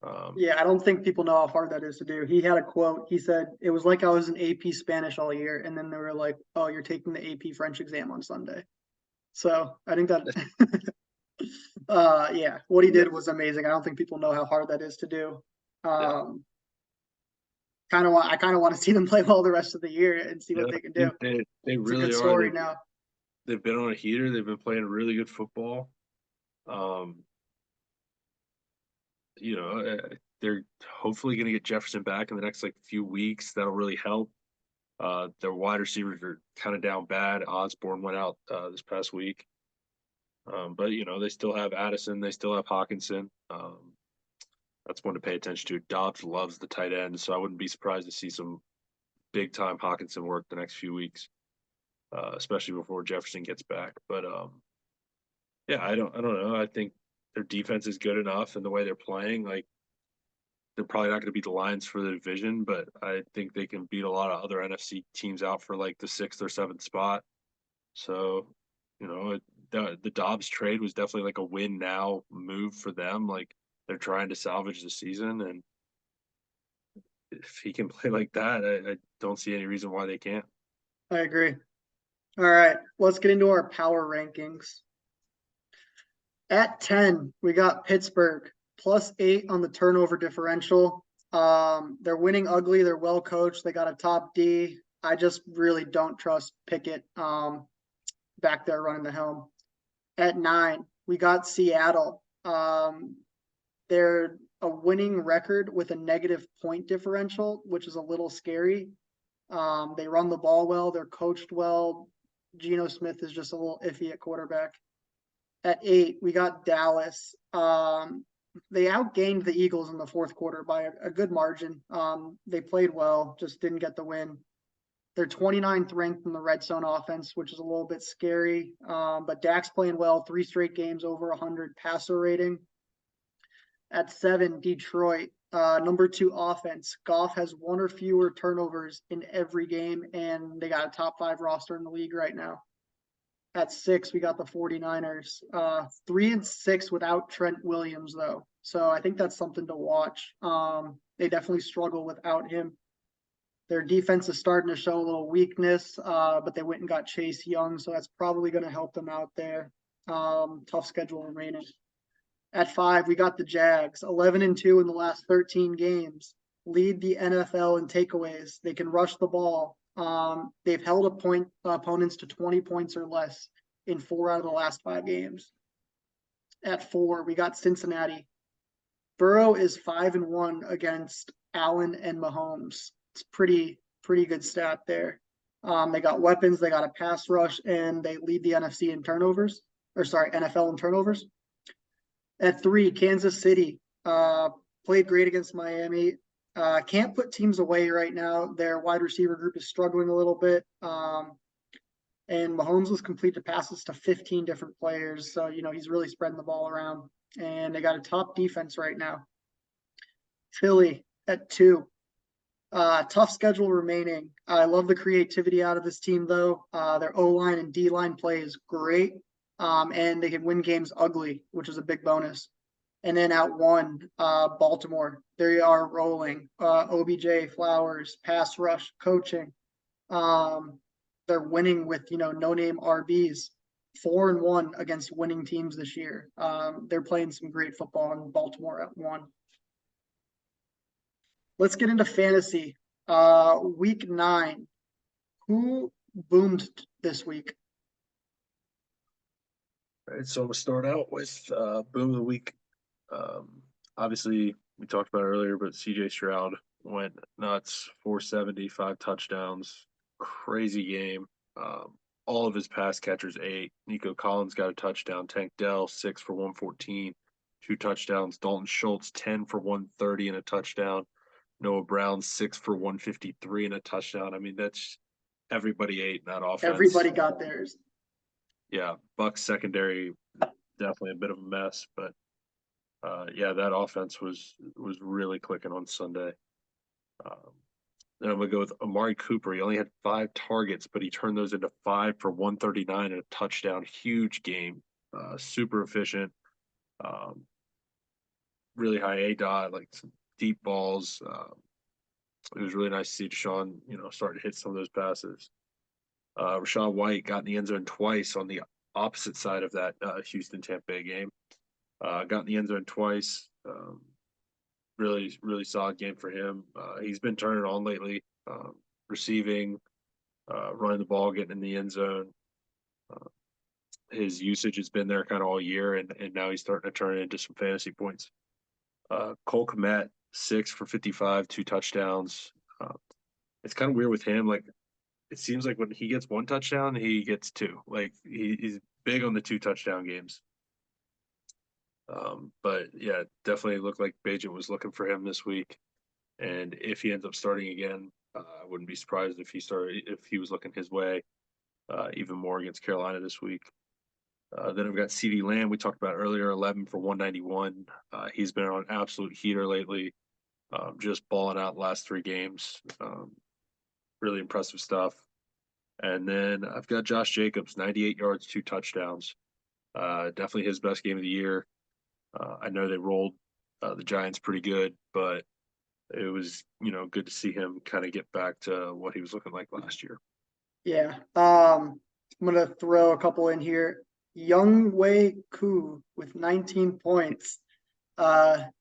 Um, Yeah, I don't think people know how hard that is to do. He had a quote. He said, "It was like I was in AP Spanish all year." And then they were like, "Oh, you're taking the AP French exam on Sunday." So I think that, yeah, what he yeah, did was amazing. I don't think people know how hard that is to do. yeah, Um, I kind of want to see them play well the rest of the year and see yeah. what they can do. They It's a really good are. story now. They've been on a heater. They've been playing really good football. Um, they're hopefully going to get Jefferson back in the next like few weeks. That'll really help. Their wide receivers are kind of down bad. Osborne went out this past week, but they still have Addison. They still have Hawkinson. That's one to pay attention to. Dobbs loves the tight end, so I wouldn't be surprised to see some big time Hawkinson work the next few weeks, especially before Jefferson gets back. But yeah, I don't know. I think their defense is good enough, and the way they're playing, like they're probably not going to beat the Lions for the division, but I think they can beat a lot of other NFC teams out for like the 6th or 7th spot. So, the Dobbs trade was definitely like a win now move for them. Like they're trying to salvage the season, and if he can play like that, I don't see any reason why they can't. I agree. All right, let's get into our power rankings. At 10, we got Pittsburgh +8 on the turnover differential. They're winning ugly. They're well coached. They got a top D. I just really don't trust Pickett back there running the helm. At 9, we got Seattle. They're a winning record with a negative point differential, which is a little scary. They run the ball well. They're coached well. Geno Smith is just a little iffy at quarterback. At 8, we got Dallas. They outgained the Eagles in the fourth quarter by a good margin. They played well, just didn't get the win. They're 29th ranked in the red zone offense, which is a little bit scary. But Dak's playing well, 3 straight games over 100 passer rating. At 7, Detroit. Number 2 offense. Goff has 1 or fewer turnovers in every game, and they got a top 5 roster in the league right now. At 6, we got the 49ers. 3 and 6 without Trent Williams, though. So I think that's something to watch. They definitely struggle without him. Their defense is starting to show a little weakness, but they went and got Chase Young, so that's probably going to help them out there. Tough schedule remaining. At 5, we got the Jags, 11-2 in the last 13 games, lead the NFL in takeaways. They can rush the ball. They've held opponents to 20 points or less in 4 out of the last 5 games. At 4, we got Cincinnati. Burrow is 5-1 against Allen and Mahomes. It's pretty good stat there. They got weapons, they got a pass rush, and they lead the NFL in turnovers. At 3, Kansas City played great against Miami. Can't put teams away right now. Their wide receiver group is struggling a little bit. And Mahomes was completed passes to 15 different players. So, he's really spreading the ball around. And they got a top defense right now. Philly at 2. Tough schedule remaining. I love the creativity out of this team, though. Their O-line and D-line play is great. And they can win games ugly, which is a big bonus. And then at 1, Baltimore. They are rolling. OBJ, Flowers, pass rush, coaching. They're winning with, no-name RBs. 4-1 against winning teams this year. They're playing some great football in Baltimore at 1. Let's get into fantasy. Week 9. Who boomed this week? All right, so I'm going to start out with boom of the week. Obviously, we talked about it earlier, but CJ Stroud went nuts, 470, 5 touchdowns, crazy game. All of his pass catchers ate. Nico Collins got a touchdown. Tank Dell, 6 for 114, 2 touchdowns. Dalton Schultz, 10 for 130 and a touchdown. Noah Brown, 6 for 153 and a touchdown. I mean, that's everybody ate in that offense. Everybody got theirs. Yeah, Bucs secondary, definitely a bit of a mess, but that offense was really clicking on Sunday. Then I'm gonna go with Amari Cooper. He only had 5 targets, but he turned those into 5 for 139 and a touchdown. Huge game, super efficient, really high ADOT, like some deep balls. It was really nice to see Deshaun, start to hit some of those passes. Rachaad White got in the end zone twice on the opposite side of that Houston-Tampa Bay game. Got in the end zone twice. Really, really solid game for him. He's been turning on lately, receiving, running the ball, getting in the end zone. His usage has been there kind of all year, and now he's starting to turn it into some fantasy points. Cole Kmet, 6 for 55, 2 touchdowns. It's kind of weird with him. Like, it seems like when he gets 1 touchdown, he gets 2. Like, he's big on the 2 touchdown games. But yeah, definitely looked like Bajent was looking for him this week. And if he ends up starting again, I wouldn't be surprised if he was looking his way even more against Carolina this week. Then I've got CeeDee Lamb, we talked about earlier, 11 for 191. He's been on an absolute heater lately, just balling out the last 3 games. Really impressive stuff. And then I've got Josh Jacobs, 98 yards, 2 touchdowns. Definitely his best game of the year. I know they rolled the Giants pretty good, but it was, good to see him kind of get back to what he was looking like last year. Yeah. I'm going to throw a couple in here. Younghoe Koo with 19 points.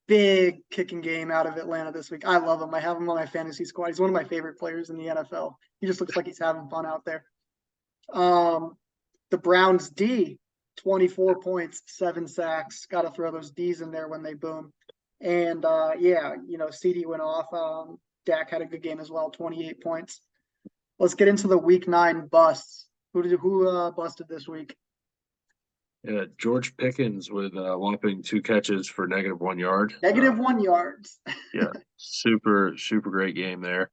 Big kicking game out of Atlanta this week. I love him. I have him on my fantasy squad. He's one of my favorite players in the NFL. He just looks like he's having fun out there. The Browns D, 24 points, 7 sacks. Got to throw those Ds in there when they boom. And CD went off. Dak had a good game as well, 28 points. Let's get into the week 9 busts. Who busted this week? Yeah, George Pickens with whopping 2 catches for -1 yard. -1 yards. Yeah, super great game there.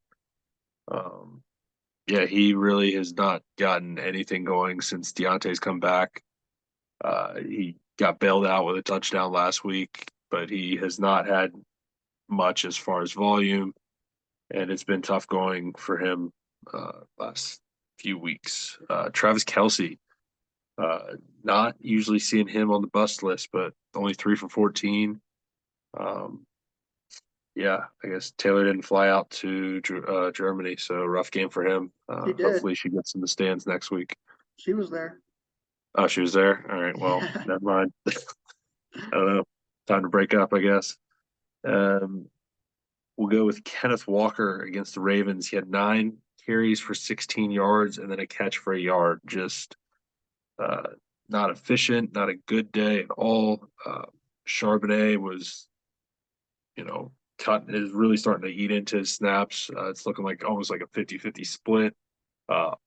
Yeah, he really has not gotten anything going since Deontay's come back. He got bailed out with a touchdown last week. but he has not had much as far as volume, and it's been tough going for him last few weeks. Travis Kelce, not usually seeing him on the bust list, but only 3 for 14. Yeah, I guess Taylor didn't fly out to Germany, so rough game for him. She did. Hopefully she gets in the stands next week. She was there. Oh, she was there? All right, well, Yeah. never mind. I don't know. Time to break up, I guess. Um, we'll go with Kenneth Walker against the Ravens. He had 9 carries for 16 yards and then a catch for a yard. Just not efficient, not a good day at all. Charbonnet was, is really starting to eat into his snaps. It's looking like almost like a 50-50 split.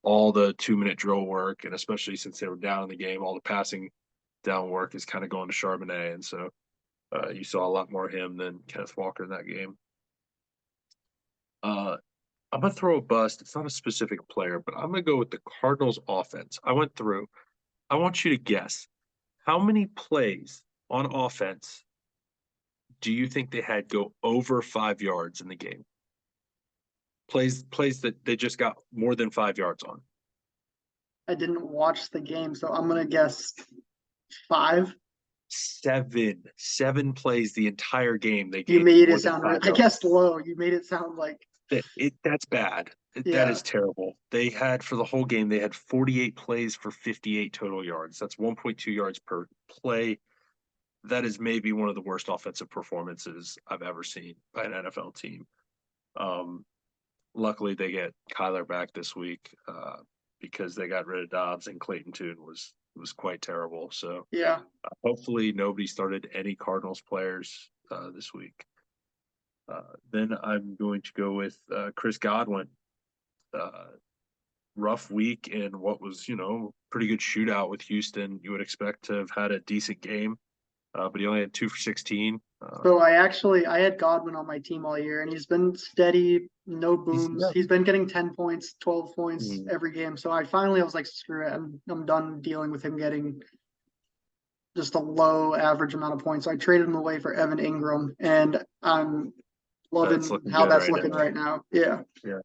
All the 2-minute drill work, and especially since they were down in the game, all the passing down work is kind of going to Charbonnet. And so you saw a lot more of him than Kenneth Walker in that game. I'm going to throw a bust. It's not a specific player, but I'm going to go with the Cardinals offense. I went through. I want you to guess how many plays on offense do you think they had go over 5 yards in the game? Plays that they just got more than 5 yards on. I didn't watch the game, so I'm gonna guess 5. 7 plays the entire game. They You gave made more it than sound. 5 I yards. guessed low. You made it sound like. That's bad. That Yeah. is terrible. They had for the whole game. They had 48 plays for 58 total yards. That's 1.2 yards per play. That is maybe one of the worst offensive performances I've ever seen by an NFL team. Luckily, they get Kyler back this week because they got rid of Dobbs, and Clayton Tune was quite terrible. So Yeah. hopefully nobody started any Cardinals players this week. Then I'm going to go with Chris Godwin. Rough week in what was, pretty good shootout with Houston. You would expect to have had a decent game, but he only had 2 for 16. So I had Godwin on my team all year, and he's been steady, no booms. He's been getting 10 points, 12 points every game. So I was like, screw it. I'm done dealing with him getting just a low average amount of points. So I traded him away for Evan Ingram, and I'm loving how that's looking right now. Yeah. Yeah.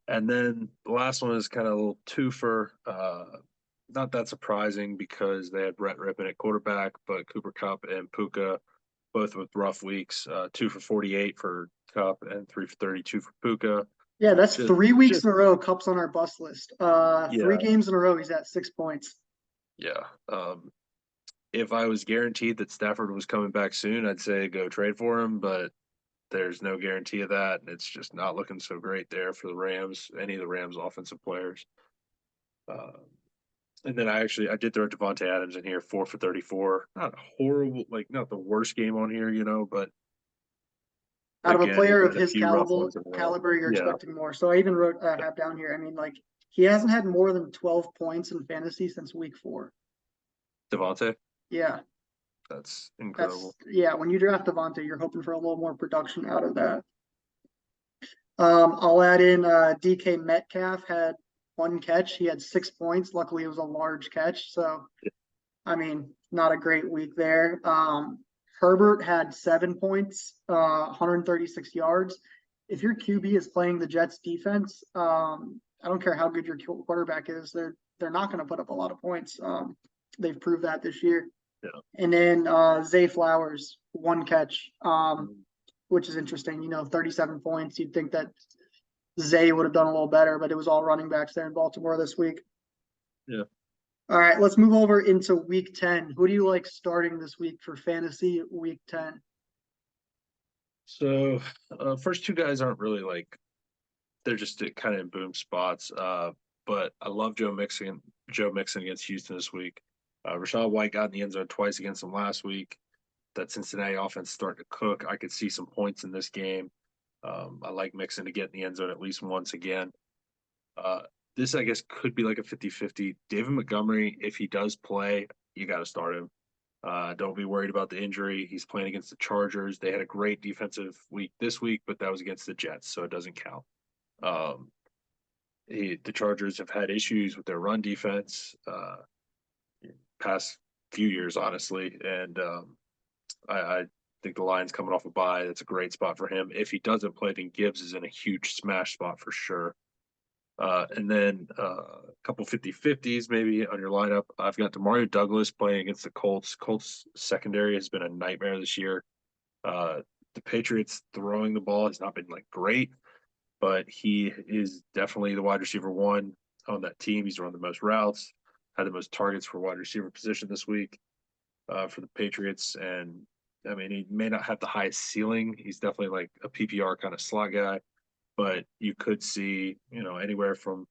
And then the last one is kind of a little twofer. Not that surprising because they had Brett Rippon at quarterback, but Cooper Kupp and Puka both with rough weeks. 2 for 48 for Kupp and 3 for 32 for Puka. Yeah, that's 3 weeks in a row. Kupp's on our bust list. 3 games in a row, he's at 6 points. Yeah. If I was guaranteed that Stafford was coming back soon, I'd say go trade for him, but there's no guarantee of that. And it's just not looking so great there for the Rams, any of the Rams offensive players. And then I did throw Devontae Adams in here, 4 for 34. Not horrible, not the worst game on here, but out of a player of his caliber, you're Yeah. expecting more. So I even have down here. I mean, he hasn't had more than 12 points in fantasy since week 4. Devontae? Yeah. That's incredible. When you draft Devontae, you're hoping for a little more production out of that. I'll add in DK Metcalf had 1 catch. He had 6 points. Luckily, it was a large catch. So, I mean, not a great week there. Herbert had 7 points, 136 yards. If your QB is playing the Jets defense, I don't care how good your quarterback is, they're not going to put up a lot of points. They've proved that this year. Yeah. And then Zay Flowers, 1 catch, which is interesting. 37 points. You'd think that Zay would have done a little better, but it was all running backs there in Baltimore this week. Yeah. All right, let's move over into week 10. Who do you like starting this week for fantasy week 10? So first 2 guys aren't really they're just kind of in boom spots. But I love Joe Mixon against Houston this week. Rachaad White got in the end zone twice against them last week. That Cincinnati offense starting to cook. I could see some points in this game. I like Mixon to get in the end zone at least once again. This, I guess, could be like a 50-50. David Montgomery, if he does play, you got to start him. Don't be worried about the injury. He's playing against the Chargers. They had a great defensive week this week, but that was against the Jets, so it doesn't count. The Chargers have had issues with their run defense past few years, honestly, and I think the Lions coming off a bye. That's a great spot for him. If he doesn't play, then Gibbs is in a huge smash spot for sure. And then a couple 50-50s maybe on your lineup. I've got Demario Douglas playing against the Colts. Colts secondary has been a nightmare this year. The Patriots throwing the ball has not been like great, but he is definitely the wide receiver one on that team. He's run the most routes, had the most targets for wide receiver position this week for the Patriots. And I mean, he may not have the highest ceiling. He's definitely like a PPR kind of slot guy, but you could see, anywhere from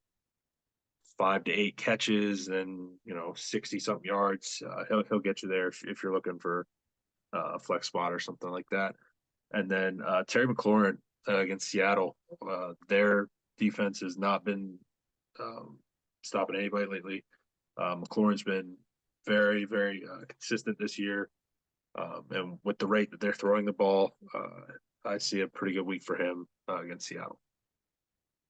5 to 8 catches and 60 something yards. He'll get you there if you're looking for a flex spot or something like that. And then Terry McLaurin against Seattle. Their defense has not been stopping anybody lately. McLaurin's been very, very consistent this year. And with the rate that they're throwing the ball, I see a pretty good week for him against Seattle.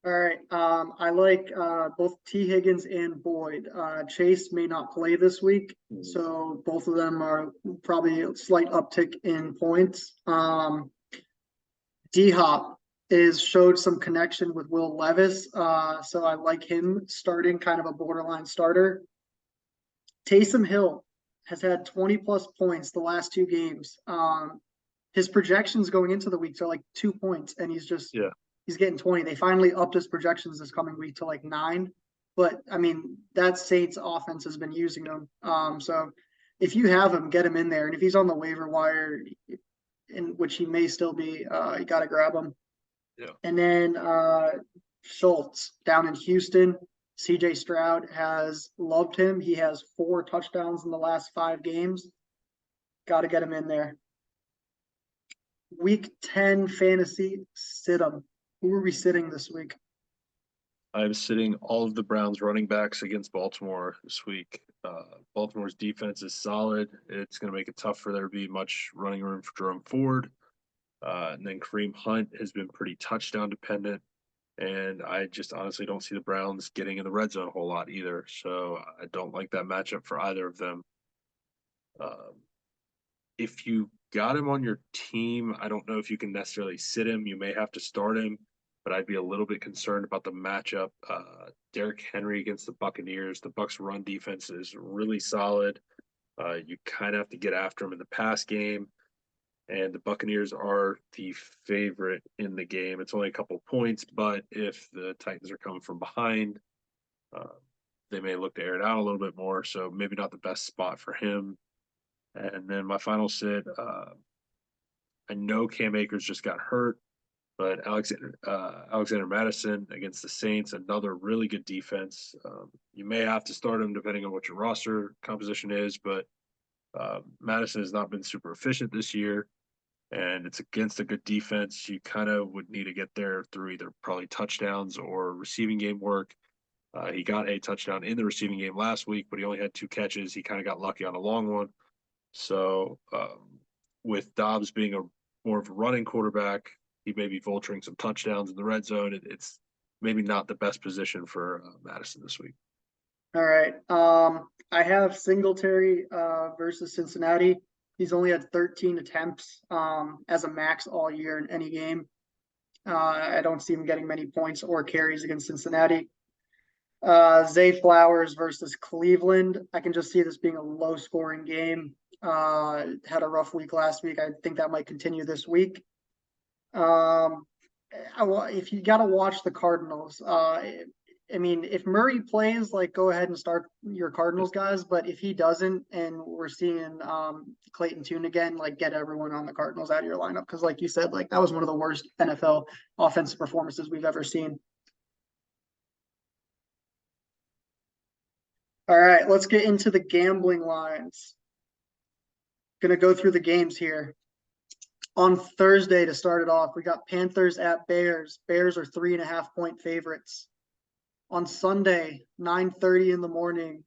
All right. I like both T. Higgins and Boyd. Chase may not play this week, so both of them are probably a slight uptick in points. D-Hop showed some connection with Will Levis, so I like him starting, kind of a borderline starter. Taysom Hill has had 20-plus points the last 2 games. His projections going into the weeks are like 2 points, and he's getting 20. They finally upped his projections this coming week to like 9. But I mean, that Saints offense has been using him. So if you have him, get him in there. And if he's on the waiver wire, in which he may still be, you got to grab him. Yeah. And then Schultz down in Houston. CJ Stroud has loved him. He has 4 touchdowns in the last 5 games. Got to get him in there. Week 10 fantasy, sit him. Who are we sitting this week? I'm sitting all of the Browns running backs against Baltimore this week. Baltimore's defense is solid. It's going to make it tough for there to be much running room for Jerome Ford. And then Kareem Hunt has been pretty touchdown dependent. And I just honestly don't see the Browns getting in the red zone a whole lot either. So I don't like that matchup for either of them. If you got him on your team, I don't know if you can necessarily sit him. You may have to start him, but I'd be a little bit concerned about the matchup. Derrick Henry against the Buccaneers. The Bucs run defense is really solid. You kind of have to get after him in the pass game. And the Buccaneers are the favorite in the game. It's only a couple points, but if the Titans are coming from behind, they may look to air it out a little bit more. So maybe not the best spot for him. And then my final sit, I know Cam Akers just got hurt, but Alexander Madison against the Saints, another really good defense. You may have to start him depending on what your roster composition is, but Madison has not been super efficient this year, and it's against a good defense. You kind of would need to get there through either probably touchdowns or receiving game work. He got a touchdown in the receiving game last week, but he only had 2 catches. He kind of got lucky on a long one. So with Dobbs being more of a running quarterback, he may be vulturing some touchdowns in the red zone. It's maybe not the best position for Madison this week. All right. I have Singletary versus Cincinnati. He's only had 13 attempts as a max all year in any game. I don't see him getting many points or carries against Cincinnati. Zay Flowers versus Cleveland. I can just see this being a low-scoring game. Had a rough week last week. I think that might continue this week. If you got to watch the Cardinals, I mean, if Murray plays, like, go ahead and start your Cardinals guys. But if he doesn't, and we're seeing Clayton Tune again, like, get everyone on the Cardinals out of your lineup. Because like you said, like, that was one of the worst NFL offensive performances we've ever seen. All right, let's get into the gambling lines. Going to go through the games here. On Thursday, to start it off, we got Panthers at Bears. Bears are 3.5-point favorites. On Sunday, 9:30 in the morning,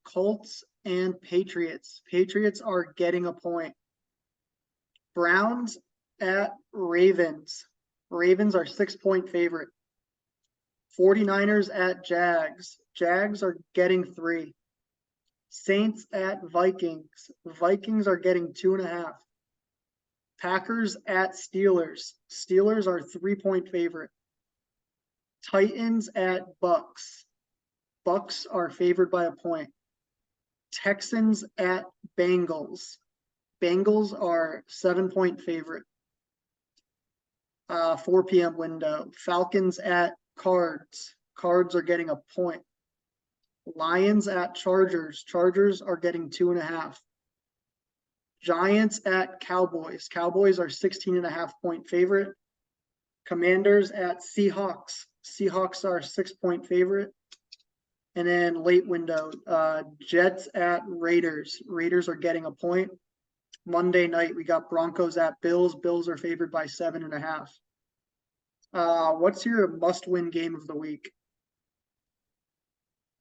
Colts and Patriots. Patriots are getting a point. Browns at Ravens. Ravens are 6-point favorite. 49ers at Jags. Jags are getting 3. Saints at Vikings. Vikings are getting 2.5. Packers at Steelers. Steelers are 3-point favorite. Titans at Bucs. Bucs are favored by a point. Texans at Bengals. Bengals are 7-point favorite. 4 p.m. window. Falcons at Cards. Cards are getting a point. Lions at Chargers. Chargers are getting 2.5. Giants at Cowboys. Cowboys are 16.5-point favorite. Commanders at Seahawks. Seahawks are 6-point favorite. And then late window, Jets at Raiders. Raiders are getting a point. Monday night, we got Broncos at Bills. Bills are favored by 7.5. What's your must-win game of the week?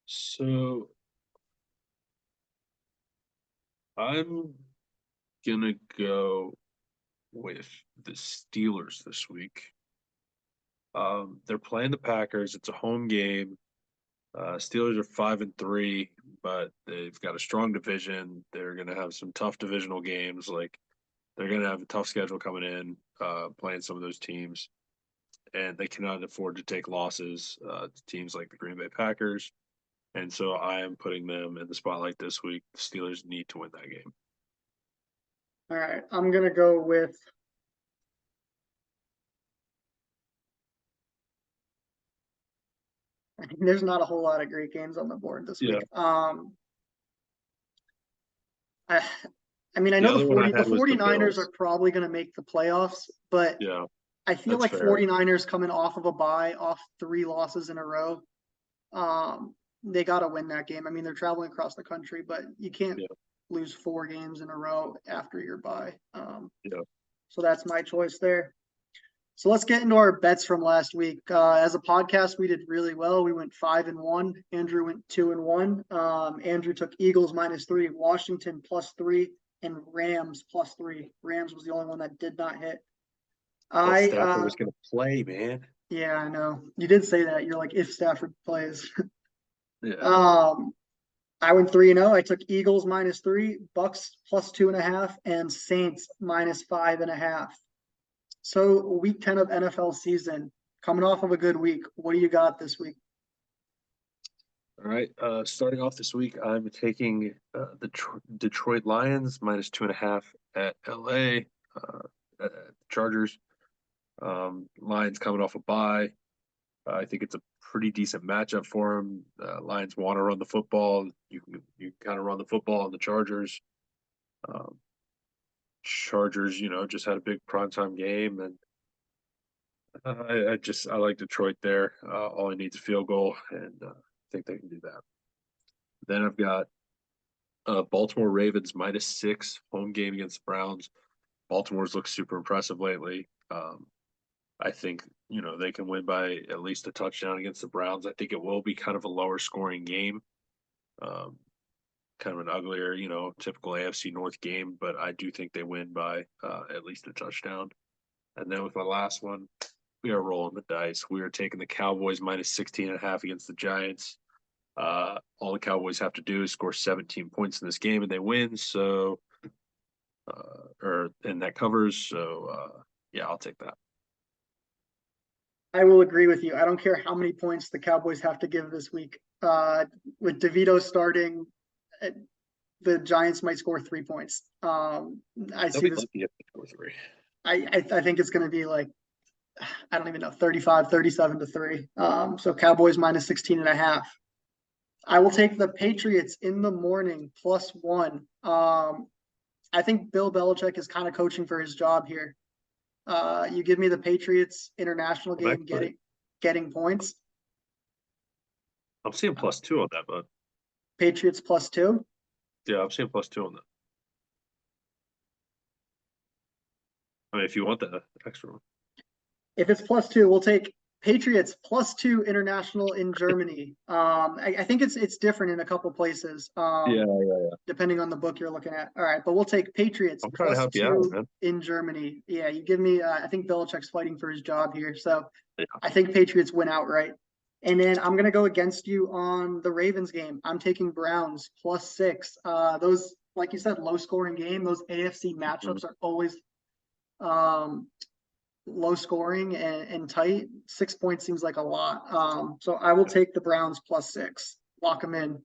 So I'm gonna go with the Steelers this week. They're playing the Packers. It's a home game. Steelers are 5-3, but they've got a strong division. They're gonna have some tough divisional games. Like they're gonna have a tough schedule coming in, playing some of those teams, and they cannot afford to take losses to teams like the Green Bay Packers. And so I am putting them in the spotlight this week. The Steelers need to win that game. All right, I'm gonna go with I think there's not a whole lot of great games on the board this week. I mean, I know the 49ers are probably going to make the playoffs, but I feel like 49ers coming off of a bye, off 3 losses in a row, they got to win that game. I mean, they're traveling across the country, but you can't lose 4 games in a row after your bye. So that's my choice there. So let's get into our bets from last week. As a podcast, we did really well. We went 5-1. Andrew went 2-1. Andrew took Eagles -3, Washington +3, and Rams +3. Rams was the only one that did not hit. Stafford was going to play, man. Yeah, I know. You did say that. You're like, if Stafford plays. I went 3-0. I took Eagles -3, Bucs +2.5, and Saints -5.5. So week 10 of NFL season, coming off of a good week. What do you got this week? All right. Starting off this week, I'm taking the Detroit Lions -2.5 at LA. Chargers. Lions coming off a bye. I think it's a pretty decent matchup for them. Lions want to run the football. You kind of run the football on the Chargers. Chargers, just had a big primetime game, and I like Detroit there. All he needs is a field goal, and I think they can do that. Then I've got Baltimore Ravens -6 home game against the Browns. Baltimore's looked super impressive lately. I think they can win by at least a touchdown against the Browns. I think it will be kind of a lower scoring game. Kind of an uglier, typical AFC North game, but I do think they win by at least a touchdown. And then with my last one, we are rolling the dice. We are taking the Cowboys -16.5 against the Giants. All the Cowboys have to do is score 17 points in this game, and they win. So, and that covers. So, I'll take that. I will agree with you. I don't care how many points the Cowboys have to give this week. With DeVito starting, the Giants might score 3 points. I see this. I think it's going to be like, I don't even know, 37-3. So Cowboys -16.5. I will take the Patriots in the morning +1. I think Bill Belichick is kind of coaching for his job here. You give me the Patriots international game getting points. I'm seeing +2 on that, bud. Patriots +2? Yeah, I'm seeing +2 on that. I mean, if you want the extra one. If it's +2, we'll take Patriots +2 international in Germany. I think it's different in a couple places. Depending on the book you're looking at. All right, but we'll take Patriots +2 in Germany. Yeah, you give me. I think Belichick's fighting for his job here, so I think Patriots win outright. And then I'm gonna go against you on the Ravens game. I'm taking Browns +6. Those, like you said, low scoring game. Those AFC matchups are always low scoring and tight. 6 points seems like a lot. So I will take the Browns +6. Lock them in.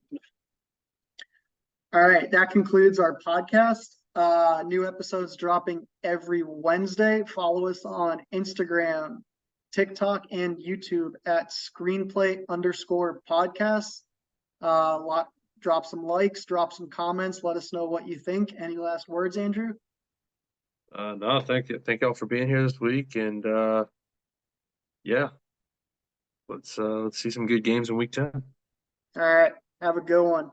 All right, that concludes our podcast. New episodes dropping every Wednesday. Follow us on Instagram, TikTok, and YouTube at screenplay_podcasts. Drop some likes, drop some comments. Let us know what you think. Any last words, Andrew? No, thank you. Thank y'all for being here this week. And yeah, let's see some good games in week 10. All right, have a good one.